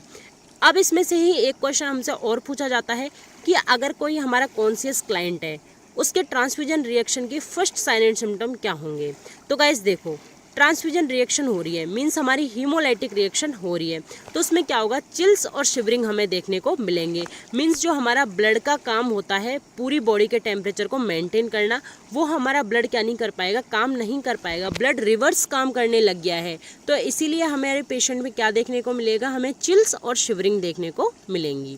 अब इसमें से ही एक क्वेश्चन हमसे और पूछा जाता है कि अगर कोई हमारा कॉन्शियस क्लाइंट है उसके ट्रांसफ्यूजन रिएक्शन के फर्स्ट साइन एंड सिम्टम क्या होंगे। तो गाइस देखो, ट्रांसफ्यूजन रिएक्शन हो रही है मीन्स हमारी हीमोलाइटिक रिएक्शन हो रही है, तो उसमें क्या होगा, चिल्स और शिवरिंग हमें देखने को मिलेंगे। मीन्स जो हमारा ब्लड का काम होता है पूरी बॉडी के टेम्परेचर को मेंटेन करना, वो हमारा ब्लड क्या नहीं कर पाएगा, काम नहीं कर पाएगा। ब्लड रिवर्स काम करने लग गया है, तो इसीलिए हमारे पेशेंट में क्या देखने को मिलेगा, हमें चिल्स और शिवरिंग देखने को मिलेंगी।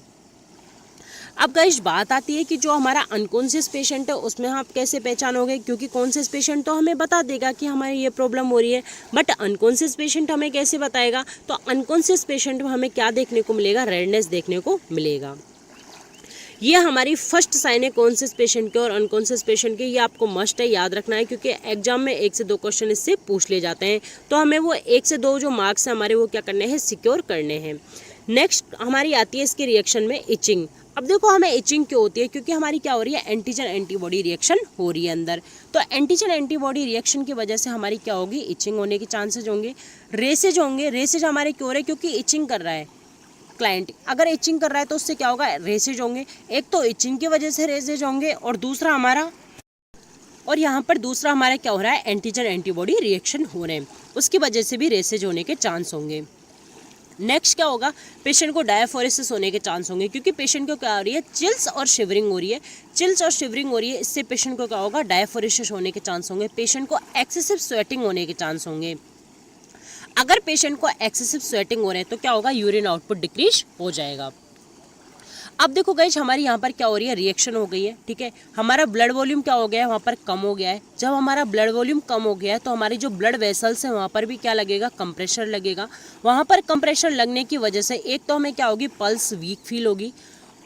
अब गाइस बात आती है कि जो हमारा अनकॉन्शियस पेशेंट है उसमें आप कैसे पहचानोगे, क्योंकि कॉन्शियस पेशेंट तो हमें बता देगा कि हमारी ये प्रॉब्लम हो रही है, बट अनकॉन्शियस पेशेंट हमें कैसे बताएगा। तो अनकॉन्शियस पेशेंट में हमें क्या देखने को मिलेगा, रेडनेस देखने को मिलेगा। ये हमारी फर्स्ट साइन है कॉन्शियस पेशेंट के और अनकॉन्शियस पेशेंट के। ये आपको मस्ट है, याद रखना है, क्योंकि एग्जाम में 1 से 2 क्वेश्चन इससे पूछ ले जाते हैं, तो हमें वो 1 से 2 जो मार्क्स हैं हमारे वो क्या करने हैं, सिक्योर करने हैं। नेक्स्ट हमारी आती है इसके रिएक्शन में इचिंग। अब देखो हमें इचिंग क्यों होती है, क्योंकि हमारी क्या हो रही है, एंटीजन एंटीबॉडी रिएक्शन हो रही है अंदर। तो एंटीजन एंटीबॉडी रिएक्शन की वजह से हमारी क्या होगी, इचिंग होने के चांसेस होंगे। रेसेज होंगे, रेसेज हमारे क्यों हो रहे हैं, क्योंकि इचिंग कर रहा है क्लाइंट। अगर इचिंग कर रहा है तो उससे क्या होगा, रेसेज होंगे। एक तो इचिंग की वजह से रेसेज होंगे और दूसरा हमारा यहाँ पर दूसरा हमारा क्या हो रहा है, एंटीजन एंटीबॉडी रिएक्शन हो रहे हैं, उसकी वजह से भी रेसेज होने के चांस होंगे। नेक्स्ट क्या होगा, पेशेंट को डायफोरेसिस होने के चांस होंगे, क्योंकि पेशेंट को क्या हो रही है, चिल्स और शिवरिंग हो रही है। चिल्स और शिवरिंग हो रही है, इससे पेशेंट को क्या होगा, डायफोरेसिस होने के चांस होंगे। पेशेंट को एक्सेसिव स्वेटिंग होने के चांस होंगे। अगर पेशेंट को एक्सेसिव स्वेटिंग हो रहे हैं तो क्या होगा, यूरिन आउटपुट डिक्रीज हो जाएगा। अब देखो गाइस हमारी यहाँ पर क्या हो रही है, रिएक्शन हो गई है, ठीक है। हमारा ब्लड वॉल्यूम क्या हो गया है, वहाँ पर कम हो गया है। जब हमारा ब्लड वॉल्यूम कम हो गया है तो हमारी जो ब्लड वेसल्स हैं वहाँ पर भी क्या लगेगा, कंप्रेशर लगेगा। वहाँ पर कंप्रेशर लगने की वजह से एक तो हमें क्या होगी, पल्स वीक फील होगी,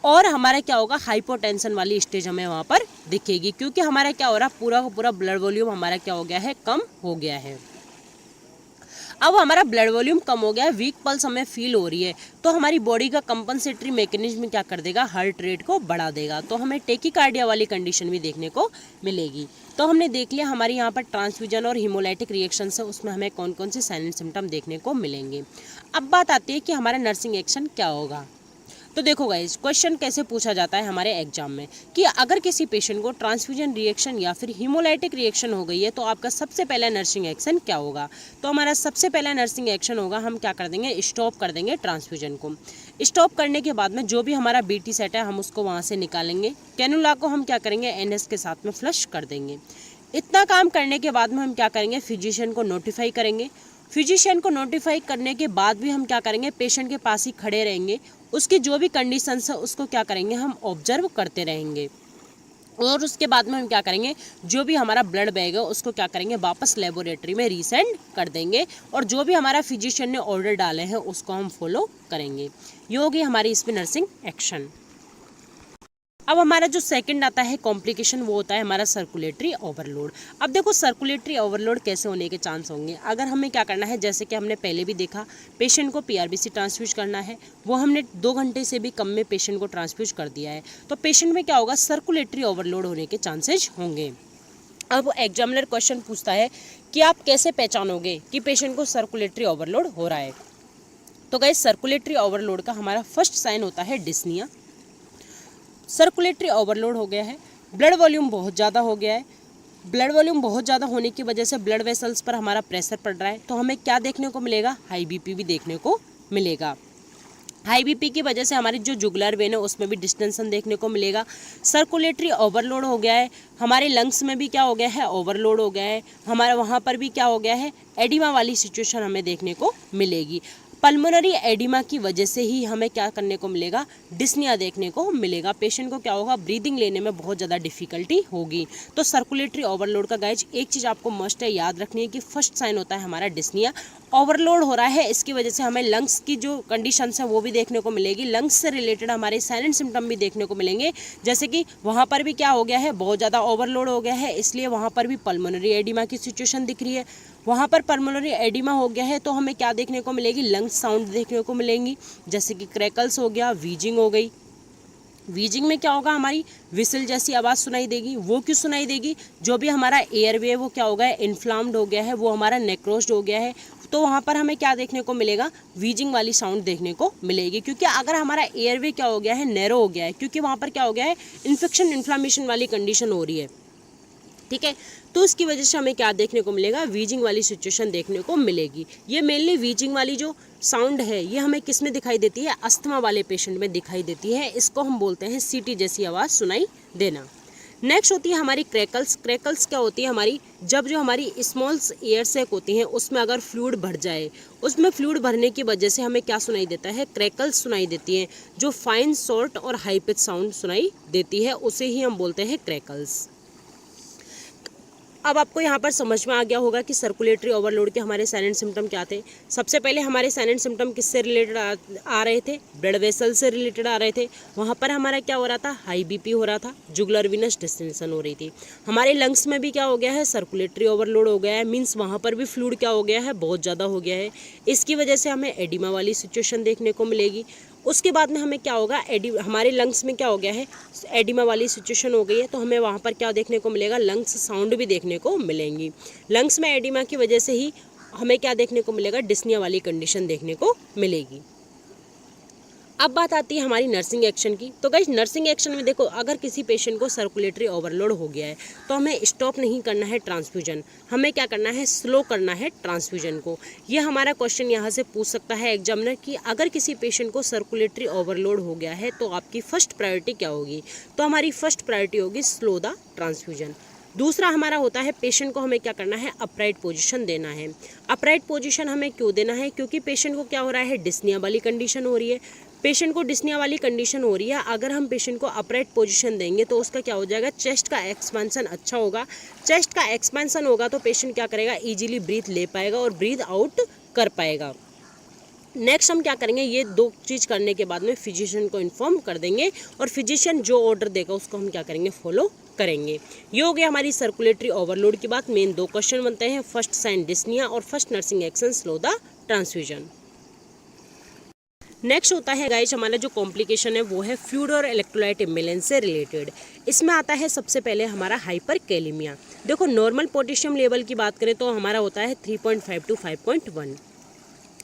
और हमारा क्या होगा, हाइपोटेंशन वाली स्टेज हमें वहाँ पर दिखेगी, क्योंकि हमारा क्या हो रहा है, पूरा का पूरा ब्लड वॉल्यूम हमारा क्या हो गया है, कम हो गया है। अब हमारा ब्लड वॉल्यूम कम हो गया है, वीक पल्स हमें फील हो रही है, तो हमारी बॉडी का कंपनसेटरी मैकेनिज्म क्या कर देगा, हार्ट रेट को बढ़ा देगा, तो हमें टेकीकार्डिया वाली कंडीशन भी देखने को मिलेगी। तो हमने देख लिया हमारी यहाँ पर ट्रांसफ्यूजन और हीमोलाइटिक रिएक्शन है, उसमें हमें कौन कौन से साइन एंड सिम्टम देखने को मिलेंगे। अब बात आती है कि हमारा नर्सिंग एक्शन क्या होगा। तो देखो गाइस, क्वेश्चन कैसे पूछा जाता है हमारे एग्जाम में कि अगर किसी पेशेंट को ट्रांसफ्यूजन रिएक्शन या फिर हीमोलाइटिक रिएक्शन हो गई है तो आपका सबसे पहला नर्सिंग एक्शन क्या होगा। तो हमारा सबसे पहला नर्सिंग एक्शन होगा, हम क्या कर देंगे, स्टॉप कर देंगे ट्रांसफ्यूजन को। स्टॉप करने के बाद में जो भी हमारा बीटी सेट है हम उसको वहाँ से निकालेंगे। कैनुला को हम क्या करेंगे, एनएस के साथ में फ्लश कर देंगे। इतना काम करने के बाद में हम क्या करेंगे, फिजिशियन को नोटिफाई करेंगे। फिजिशियन को नोटिफाई करने के बाद भी हम क्या करेंगे, पेशेंट के पास ही खड़े रहेंगे। उसकी जो भी कंडीशंस है उसको क्या करेंगे, हम ऑब्जर्व करते रहेंगे। और उसके बाद में हम क्या करेंगे, जो भी हमारा ब्लड बैग है उसको क्या करेंगे, वापस लेबोरेटरी में रीसेंड कर देंगे, और जो भी हमारा फिजिशियन ने ऑर्डर डाले हैं उसको हम फॉलो करेंगे। ये होगी हमारी इसमें नर्सिंग एक्शन। अब हमारा जो सेकंड आता है कॉम्प्लिकेशन, वो होता है हमारा सर्कुलेटरी ओवरलोड। अब देखो सर्कुलेटरी ओवरलोड कैसे होने के चांस होंगे। अगर हमें क्या करना है, जैसे कि हमने पहले भी देखा, पेशेंट को पीआरबीसी ट्रांसफ्यूज करना है, वो हमने 2 घंटे से भी कम में पेशेंट को ट्रांसफ्यूज कर दिया है, तो पेशेंट में क्या होगा, सर्कुलेटरी ओवरलोड होने के चांसेज होंगे। अब एग्जामिनर क्वेश्चन पूछता है कि आप कैसे पहचानोगे कि पेशेंट को सर्कुलेटरी ओवरलोड हो रहा है। तो गाइस सर्कुलेटरी ओवरलोड का हमारा फर्स्ट साइन होता है डिस्निया। सर्कुलेटरी ओवरलोड हो गया है, ब्लड वॉल्यूम बहुत ज़्यादा हो गया है। ब्लड वॉल्यूम बहुत ज़्यादा होने की वजह से ब्लड वेसल्स पर हमारा प्रेशर पड़ रहा है, तो हमें क्या देखने को मिलेगा, हाई बीपी भी देखने को मिलेगा। हाई बीपी की वजह से हमारी जो जुगुलर वेन है उसमें भी डिस्टेंशन देखने को मिलेगा। सर्कुलेटरी ओवरलोड हो गया है, हमारे लंग्स में भी क्या हो गया है, ओवरलोड हो गया है, हमारे वहाँ पर भी क्या हो गया है, एडिमा वाली सिचुएशन हमें देखने को मिलेगी। पल्मोनरी एडिमा की वजह से ही हमें क्या करने को मिलेगा, डिस्निया देखने को मिलेगा। पेशेंट को क्या होगा, ब्रीदिंग लेने में बहुत ज़्यादा डिफिकल्टी होगी। तो सर्कुलेटरी ओवरलोड का गाइज एक चीज़ आपको मस्ट है याद रखनी है कि फर्स्ट साइन होता है हमारा डिस्निया। ओवरलोड हो रहा है, इसकी वजह से हमें लंग्स की जो कंडीशंस हैं वो भी देखने को मिलेगी। लंग्स से रिलेटेड हमारे साइलेंट सिम्टम भी देखने को मिलेंगे, जैसे कि वहाँ पर भी क्या हो गया है, बहुत ज़्यादा ओवरलोड हो गया है, इसलिए वहाँ पर भी पल्मोनरी एडिमा की सिचुएशन दिख रही है। वहाँ पर पल्मोनरी एडिमा हो गया है तो हमें क्या देखने को मिलेगी, लंग्स साउंड देखने को मिलेंगी, जैसे कि क्रैकल्स हो गया, वीजिंग हो गई। वीजिंग में क्या होगा, हमारी विसल जैसी आवाज़ सुनाई देगी। वो क्यों सुनाई देगी, जो भी हमारा एयरवे वो क्या हो गया है, इन्फ्लाम्ड हो गया है, वो हमारा नेक्रोस्ड हो गया है, तो वहाँ पर हमें क्या देखने को मिलेगा, वीजिंग वाली साउंड देखने को मिलेगी। क्योंकि अगर हमारा एयरवे क्या हो गया है, नैरो हो गया है, क्योंकि वहाँ पर क्या हो गया है, इन्फेक्शन इन्फ्लामेशन वाली कंडीशन हो रही है, ठीक है। तो इसकी वजह से हमें क्या देखने को मिलेगा, वीजिंग वाली सिचुएशन देखने को मिलेगी। ये मेनली वीजिंग वाली जो साउंड है ये हमें किस में दिखाई देती है, अस्थमा वाले पेशेंट में दिखाई देती है। इसको हम बोलते हैं सीटी जैसी आवाज़ सुनाई देना। नेक्स्ट होती है हमारी क्रैकल्स। क्रैकल्स क्या होती है, हमारी जब जो हमारी स्मॉल एयर सैक होती हैं उसमें अगर फ्लूइड भर जाए, उसमें फ्लूइड भरने की वजह से हमें क्या सुनाई देता है, क्रैकल्स सुनाई देती हैं, जो फाइन शॉर्ट और हाई पिच साउंड सुनाई देती है, उसे ही हम बोलते हैं क्रैकल्स। अब आपको यहाँ पर समझ में आ गया होगा कि सर्कुलेटरी ओवरलोड के हमारे साइलेंट सिम्टम क्या थे। सबसे पहले हमारे साइलेंट सिम्टम किससे रिलेटेड आ रहे थे, ब्लड वेसल से रिलेटेड आ रहे थे। वहाँ पर हमारा क्या हो रहा था, हाई बीपी हो रहा था, जुगुलर वीनस डिस्टेंशन हो रही थी। हमारे लंग्स में भी क्या हो गया है, सर्कुलेटरी ओवरलोड हो गया है, मीन्स वहाँ पर भी फ्लूइड क्या हो गया है, बहुत ज़्यादा हो गया है। इसकी वजह से हमें एडिमा वाली सिचुएशन देखने को मिलेगी। उसके बाद में हमें क्या होगा, हमारे लंग्स में क्या हो गया है, एडिमा वाली सिचुएशन हो गई है, तो हमें वहाँ पर क्या देखने को मिलेगा, लंग्स साउंड भी देखने को मिलेंगी। लंग्स में एडिमा की वजह से ही हमें क्या देखने को मिलेगा, डिस्निया वाली कंडीशन देखने को मिलेगी। अब बात आती है हमारी नर्सिंग एक्शन की। तो गाइस नर्सिंग एक्शन में देखो, अगर किसी पेशेंट को सर्कुलेटरी ओवरलोड हो गया है तो हमें स्टॉप नहीं करना है ट्रांसफ्यूजन, हमें क्या करना है, स्लो करना है ट्रांसफ्यूजन को। ये हमारा क्वेश्चन यहाँ से पूछ सकता है एग्जामिनर कि अगर किसी पेशेंट को सर्कुलेटरी ओवरलोड हो गया है तो आपकी फर्स्ट प्रायोरिटी क्या होगी। तो हमारी फर्स्ट प्रायोरिटी होगी स्लो द ट्रांसफ्यूजन। दूसरा हमारा होता है, पेशेंट को हमें क्या करना है, अपराइट पोजीशन देना है। अपराइट पोजीशन हमें क्यों देना है, क्योंकि पेशेंट को क्या हो रहा है, डिस्निया वाली कंडीशन हो रही है। पेशेंट को डिस्निया वाली कंडीशन हो रही है, अगर हम पेशेंट को अपराइट पोजीशन देंगे तो उसका क्या हो जाएगा, चेस्ट का एक्सपेंशन अच्छा होगा। चेस्ट का एक्सपेंशन होगा तो पेशेंट क्या करेगा, इजीली ब्रीथ ले पाएगा और ब्रीथ आउट कर पाएगा। नेक्स्ट हम क्या करेंगे, ये दो चीज़ करने के बाद में फिजिशियन को इन्फॉर्म कर देंगे और फिजिशियन जो ऑर्डर देगा उसको हम क्या करेंगे, फॉलो करेंगे। ये हो गया हमारी सर्कुलेटरी ओवरलोड की बात। मेन दो क्वेश्चन बनते हैं, फर्स्ट साइन डिस्निया और first nursing action slow the transfusion. Next होता है गाइस हमारा जो कॉम्प्लिकेशन है वो है फ्लूइड और इलेक्ट्रोलाइट इम्बैलेंस से रिलेटेड। इसमें आता है सबसे पहले हमारा हाइपरकैलेमिया। देखो नॉर्मल पोटेशियम लेवल की बात करें तो हमारा होता है 3.5 to 5.1।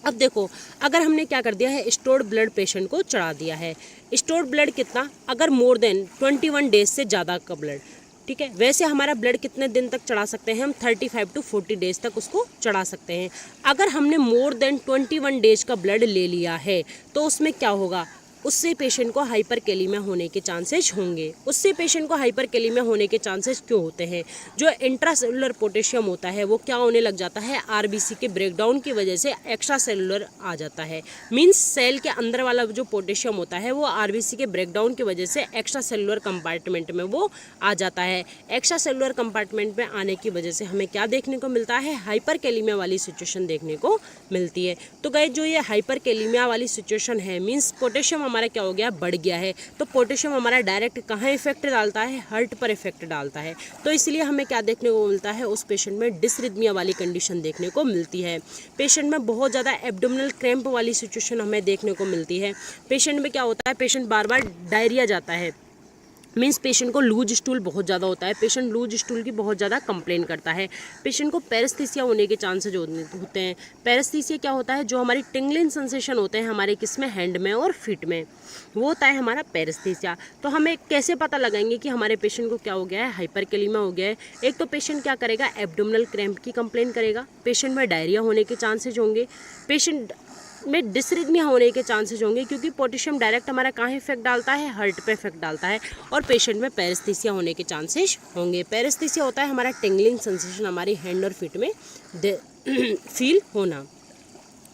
अब देखो अगर हमने क्या कर दिया है, स्टोर्ड ब्लड पेशेंट को चढ़ा दिया है। स्टोर्ड ब्लड कितना, अगर मोर देन 21 डेज से ज़्यादा का ब्लड, ठीक है। वैसे हमारा ब्लड कितने दिन तक चढ़ा सकते हैं हम, 35 to 40 डेज तक उसको चढ़ा सकते हैं। अगर हमने मोर देन 21 डेज का ब्लड ले लिया है तो उसमें क्या होगा, उससे पेशेंट को हाइपरकैलेमिया होने के चांसेस होंगे। उससे पेशेंट को हाइपरकैलेमिया होने के चांसेस क्यों होते हैं, जो इंट्रासेलुलर पोटेशियम होता है वो क्या होने लग जाता है, आरबीसी के ब्रेकडाउन की वजह से एक्स्ट्रा सेलुलर आ जाता है। मींस सेल के अंदर वाला जो पोटेशियम होता है वो आरबीसी के ब्रेकडाउन की वजह से एक्स्ट्रा सेलुलर कंपार्टमेंट में वो आ जाता है। एक्स्ट्रा सेलुलर कंपार्टमेंट में आने की वजह से हमें क्या देखने को मिलता है, हाइपरकैलेमिया वाली सिचुएशन देखने को मिलती है। तो गाइस जो ये हाइपरकैलेमिया वाली सिचुएशन है, मींस पोटेशियम हमारा क्या हो गया, बढ़ गया है। तो पोटेशियम हमारा डायरेक्ट कहाँ इफेक्ट डालता है, हार्ट पर इफेक्ट डालता है। तो इसलिए हमें क्या देखने को मिलता है, उस पेशेंट में डिसरिथमिया वाली कंडीशन देखने को मिलती है। पेशेंट में बहुत ज़्यादा एब्डोमिनल क्रैम्प वाली सिचुएशन हमें देखने को मिलती है। पेशेंट में क्या होता है, पेशेंट बार बार डायरिया जाता है, मीन्स पेशेंट को लूज स्टूल बहुत ज़्यादा होता है, पेशेंट लूज स्टूल की बहुत ज़्यादा कंप्लेन करता है, पेशेंट को पैरेस्थीसिया होने के चांसेज होते हैं। पैरेस्थीसिया क्या होता है, जो हमारी टिंगलिंग सेंसेशन होते हैं हमारे किस में, हैंड में और फीट में, वो होता है हमारा पैरेस्थीसिया। तो हमें कैसे पता लगाएंगे कि हमारे पेशेंट को क्या हो गया है, हाइपरकैलेमिया हो गया है। एक तो पेशेंट क्या करेगा, एब्डोमिनल क्रैम्प की कंप्लेन करेगा, पेशेंट में डायरिया होने के चांसेज होंगे, पेशेंट में डिसरिथमिया होने के चांसेस होंगे, क्योंकि पोटेशियम डायरेक्ट हमारा कहाँ इफेक्ट डालता है, हार्ट पे इफेक्ट डालता है, और पेशेंट में पैरेस्थीसिया होने के चांसेस होंगे। पैरेस्थीसिया होता है हमारा टिंगलिंग सेंसेशन हमारी हैंड और फीट में फील होना।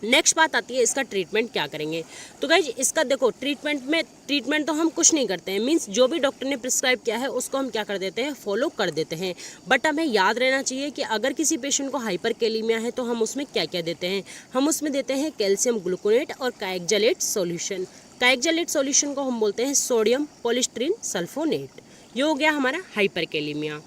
नेक्स्ट बात आती है इसका ट्रीटमेंट क्या करेंगे। तो गाइज इसका देखो ट्रीटमेंट तो हम कुछ नहीं करते हैं, मींस जो भी डॉक्टर ने प्रिस्क्राइब किया है उसको हम क्या कर देते हैं, फॉलो कर देते हैं। बट हमें याद रहना चाहिए कि अगर किसी पेशेंट को हाइपरकैलेमिया है तो हम उसमें क्या क्या देते हैं। हम उसमें देते हैं कैल्शियम ग्लूकोनेट और काएक्जालेट सॉल्यूशन। काएक्जालेट सॉल्यूशन को हम बोलते हैं सोडियम पॉलीस्टीरीन सल्फोनेट। ये हो गया हमारा हाइपरकैलेमिया।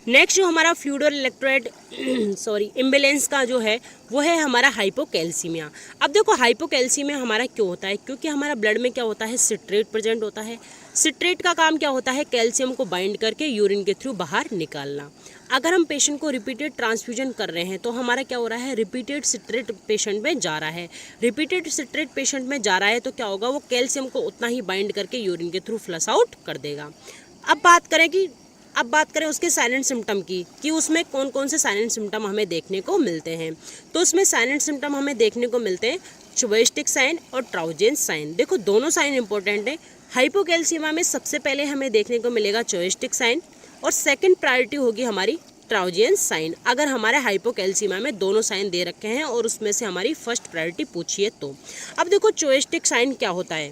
नेक्स्ट जो हमारा फ्लूइड और इलेक्ट्रोलाइट इम्बैलेंस का जो है वो है हमारा हाइपोकैल्सीमिया। अब देखो हाइपोकैल्सीमिया हमारा क्यों होता है, क्योंकि हमारा ब्लड में क्या होता है, सिट्रेट प्रेजेंट होता है। सिट्रेट का काम क्या होता है, कैल्शियम को बाइंड करके यूरिन के थ्रू बाहर निकालना। अगर हम पेशेंट को रिपीटेड ट्रांसफ्यूजन कर रहे हैं तो हमारा क्या हो रहा है, रिपीटेड सिट्रेट पेशेंट में जा रहा है। रिपीटेड सिट्रेट पेशेंट में जा रहा है तो क्या होगा, वो कैल्शियम को उतना ही बाइंड करके यूरिन के थ्रू फ्लश आउट कर देगा। अब बात करें उसके साइलेंट सिम्टम की, कि उसमें कौन कौन से साइलेंट सिम्टम हमें देखने को मिलते हैं। तो उसमें साइलेंट सिम्टम हमें देखने को मिलते हैं चोवेस्टिक साइन और ट्राउजेंस साइन। देखो दोनों साइन इंपॉर्टेंट है। हाइपोकैल्सीमिया में सबसे पहले हमें देखने को मिलेगा चोवेस्टिक साइन, और सेकंड प्रायोरिटी होगी हमारी ट्राउजेंस साइन। अगर हमारे हाइपोकैल्सीमिया में दोनों साइन दे रखे हैं और उसमें से हमारी फर्स्ट प्रायोरिटी पूछिए तो। अब देखो चोवेस्टिक साइन क्या होता है,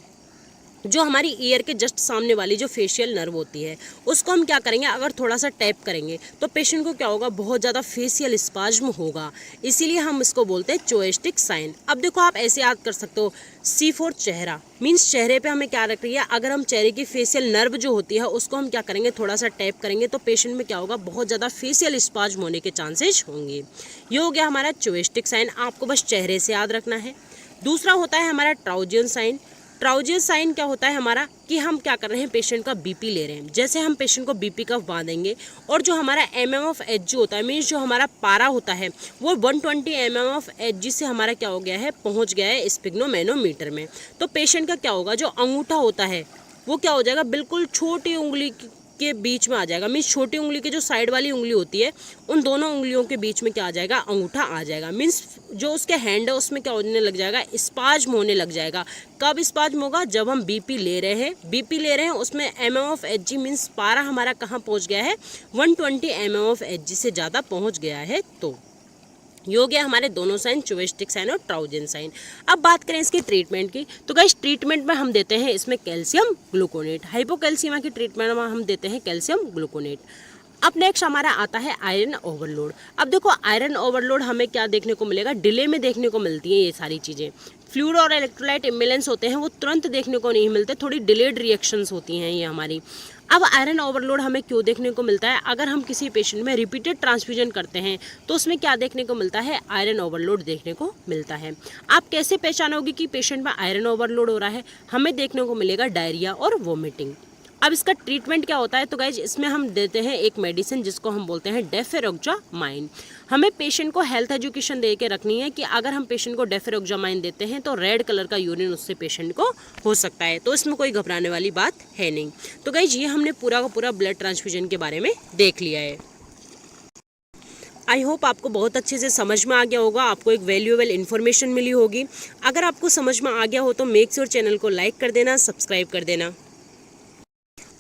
जो हमारी ईयर के जस्ट सामने वाली जो फेशियल नर्व होती है उसको हम क्या करेंगे, अगर थोड़ा सा टैप करेंगे तो पेशेंट को क्या होगा, बहुत ज़्यादा फेशियल स्पाज्म होगा, इसीलिए हम इसको बोलते हैं चोवेस्टिक साइन। अब देखो आप ऐसे याद कर सकते हो, C4 चेहरा, मीन्स चेहरे पे हमें क्या रख रही है, अगर हम चेहरे की फेशियल नर्व जो होती है उसको हम क्या करेंगे, थोड़ा सा टैप करेंगे तो पेशेंट में क्या होगा, बहुत ज़्यादा फेशियल स्पाज्म होने के चांसेस होंगे। ये हो गया हमारा चोवेस्टिक साइन, आपको बस चेहरे से याद रखना है। दूसरा होता है हमारा ट्राउजेंस साइन। ट्राउजेंस साइन क्या होता है हमारा, कि हम क्या कर रहे हैं, पेशेंट का बीपी ले रहे हैं। जैसे हम पेशेंट को बीपी कफ बांधेंगे और जो हमारा MM जो होता है, मीन्स जो हमारा पारा होता है वो 120 MM से हमारा क्या हो गया है, पहुंच गया है स्पिग्नोमेनोमीटर में। तो पेशेंट का क्या होगा, जो अंगूठा होता है वो क्या हो जाएगा, बिल्कुल छोटी उंगली के बीच में आ जाएगा। मीन्स छोटी उंगली की जो साइड वाली उंगली होती है उन दोनों उंगलियों के बीच में क्या आ जाएगा, अंगूठा आ जाएगा। मीन्स जो उसके हैंड है उसमें क्या होने लग जाएगा, स्पाज्म होने लग जाएगा। कब स्पाज्म होगा, जब हम बीपी ले रहे हैं उसमें MM मीन्स पारा हमारा कहाँ पहुँच गया है, 120 MM से ज़्यादा पहुँच गया है। तो ये हो गया हमारे दोनों साइन, चोवेस्टिक साइन और ट्राउजेंस साइन। अब बात करें इसके ट्रीटमेंट की, तो गाइस ट्रीटमेंट में हम देते हैं इसमें कैल्शियम ग्लूकोनेट। हाइपोकैल्सीमिया की ट्रीटमेंट में हम देते हैं कैल्शियम ग्लूकोनेट। अब नेक्स्ट हमारा आता है आयरन ओवरलोड। अब देखो आयरन ओवरलोड हमें क्या देखने को मिलेगा, डिले में देखने को मिलती है ये सारी चीज़ें। फ्लूइड और इलेक्ट्रोलाइट इम्बैलेंस होते हैं वो तुरंत देखने को नहीं मिलते, थोड़ी डिलेड रिएक्शंस होती हैं ये हमारी। अब आयरन ओवरलोड हमें क्यों देखने को मिलता है, अगर हम किसी पेशेंट में रिपीटेड ट्रांसफ्यूजन करते हैं तो उसमें क्या देखने को मिलता है, आयरन ओवरलोड देखने को मिलता है। आप कैसे पहचानोगे कि पेशेंट में आयरन ओवरलोड हो रहा है, हमें देखने को मिलेगा डायरिया और वोमिटिंग। अब इसका ट्रीटमेंट क्या होता है, तो गाइज इसमें हम देते हैं एक मेडिसिन जिसको हम बोलते हैं डेफेरोक्सामाइन। हमें पेशेंट को हेल्थ एजुकेशन दे के रखनी है कि अगर हम पेशेंट को डेफेरोक्सामाइन देते हैं तो रेड कलर का यूरिन उससे पेशेंट को हो सकता है, तो इसमें कोई घबराने वाली बात है नहीं। तो गाइज ये हमने पूरा का पूरा ब्लड ट्रांसफ्यूजन के बारे में देख लिया है। आई होप आपको बहुत अच्छे से समझ में आ गया होगा, आपको एक वैल्यूएबल इन्फॉर्मेशन मिली होगी। अगर आपको समझ में आ गया हो तो मेक श्योर चैनल को लाइक कर देना, सब्सक्राइब कर देना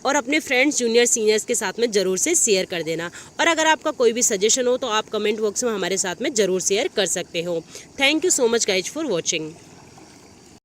और अपने फ्रेंड्स जूनियर सीनियर्स के साथ में ज़रूर से शेयर कर देना। और अगर आपका कोई भी सजेशन हो तो आप कमेंट बॉक्स में हमारे साथ में ज़रूर शेयर कर सकते हो। Thank you so much guys for watching.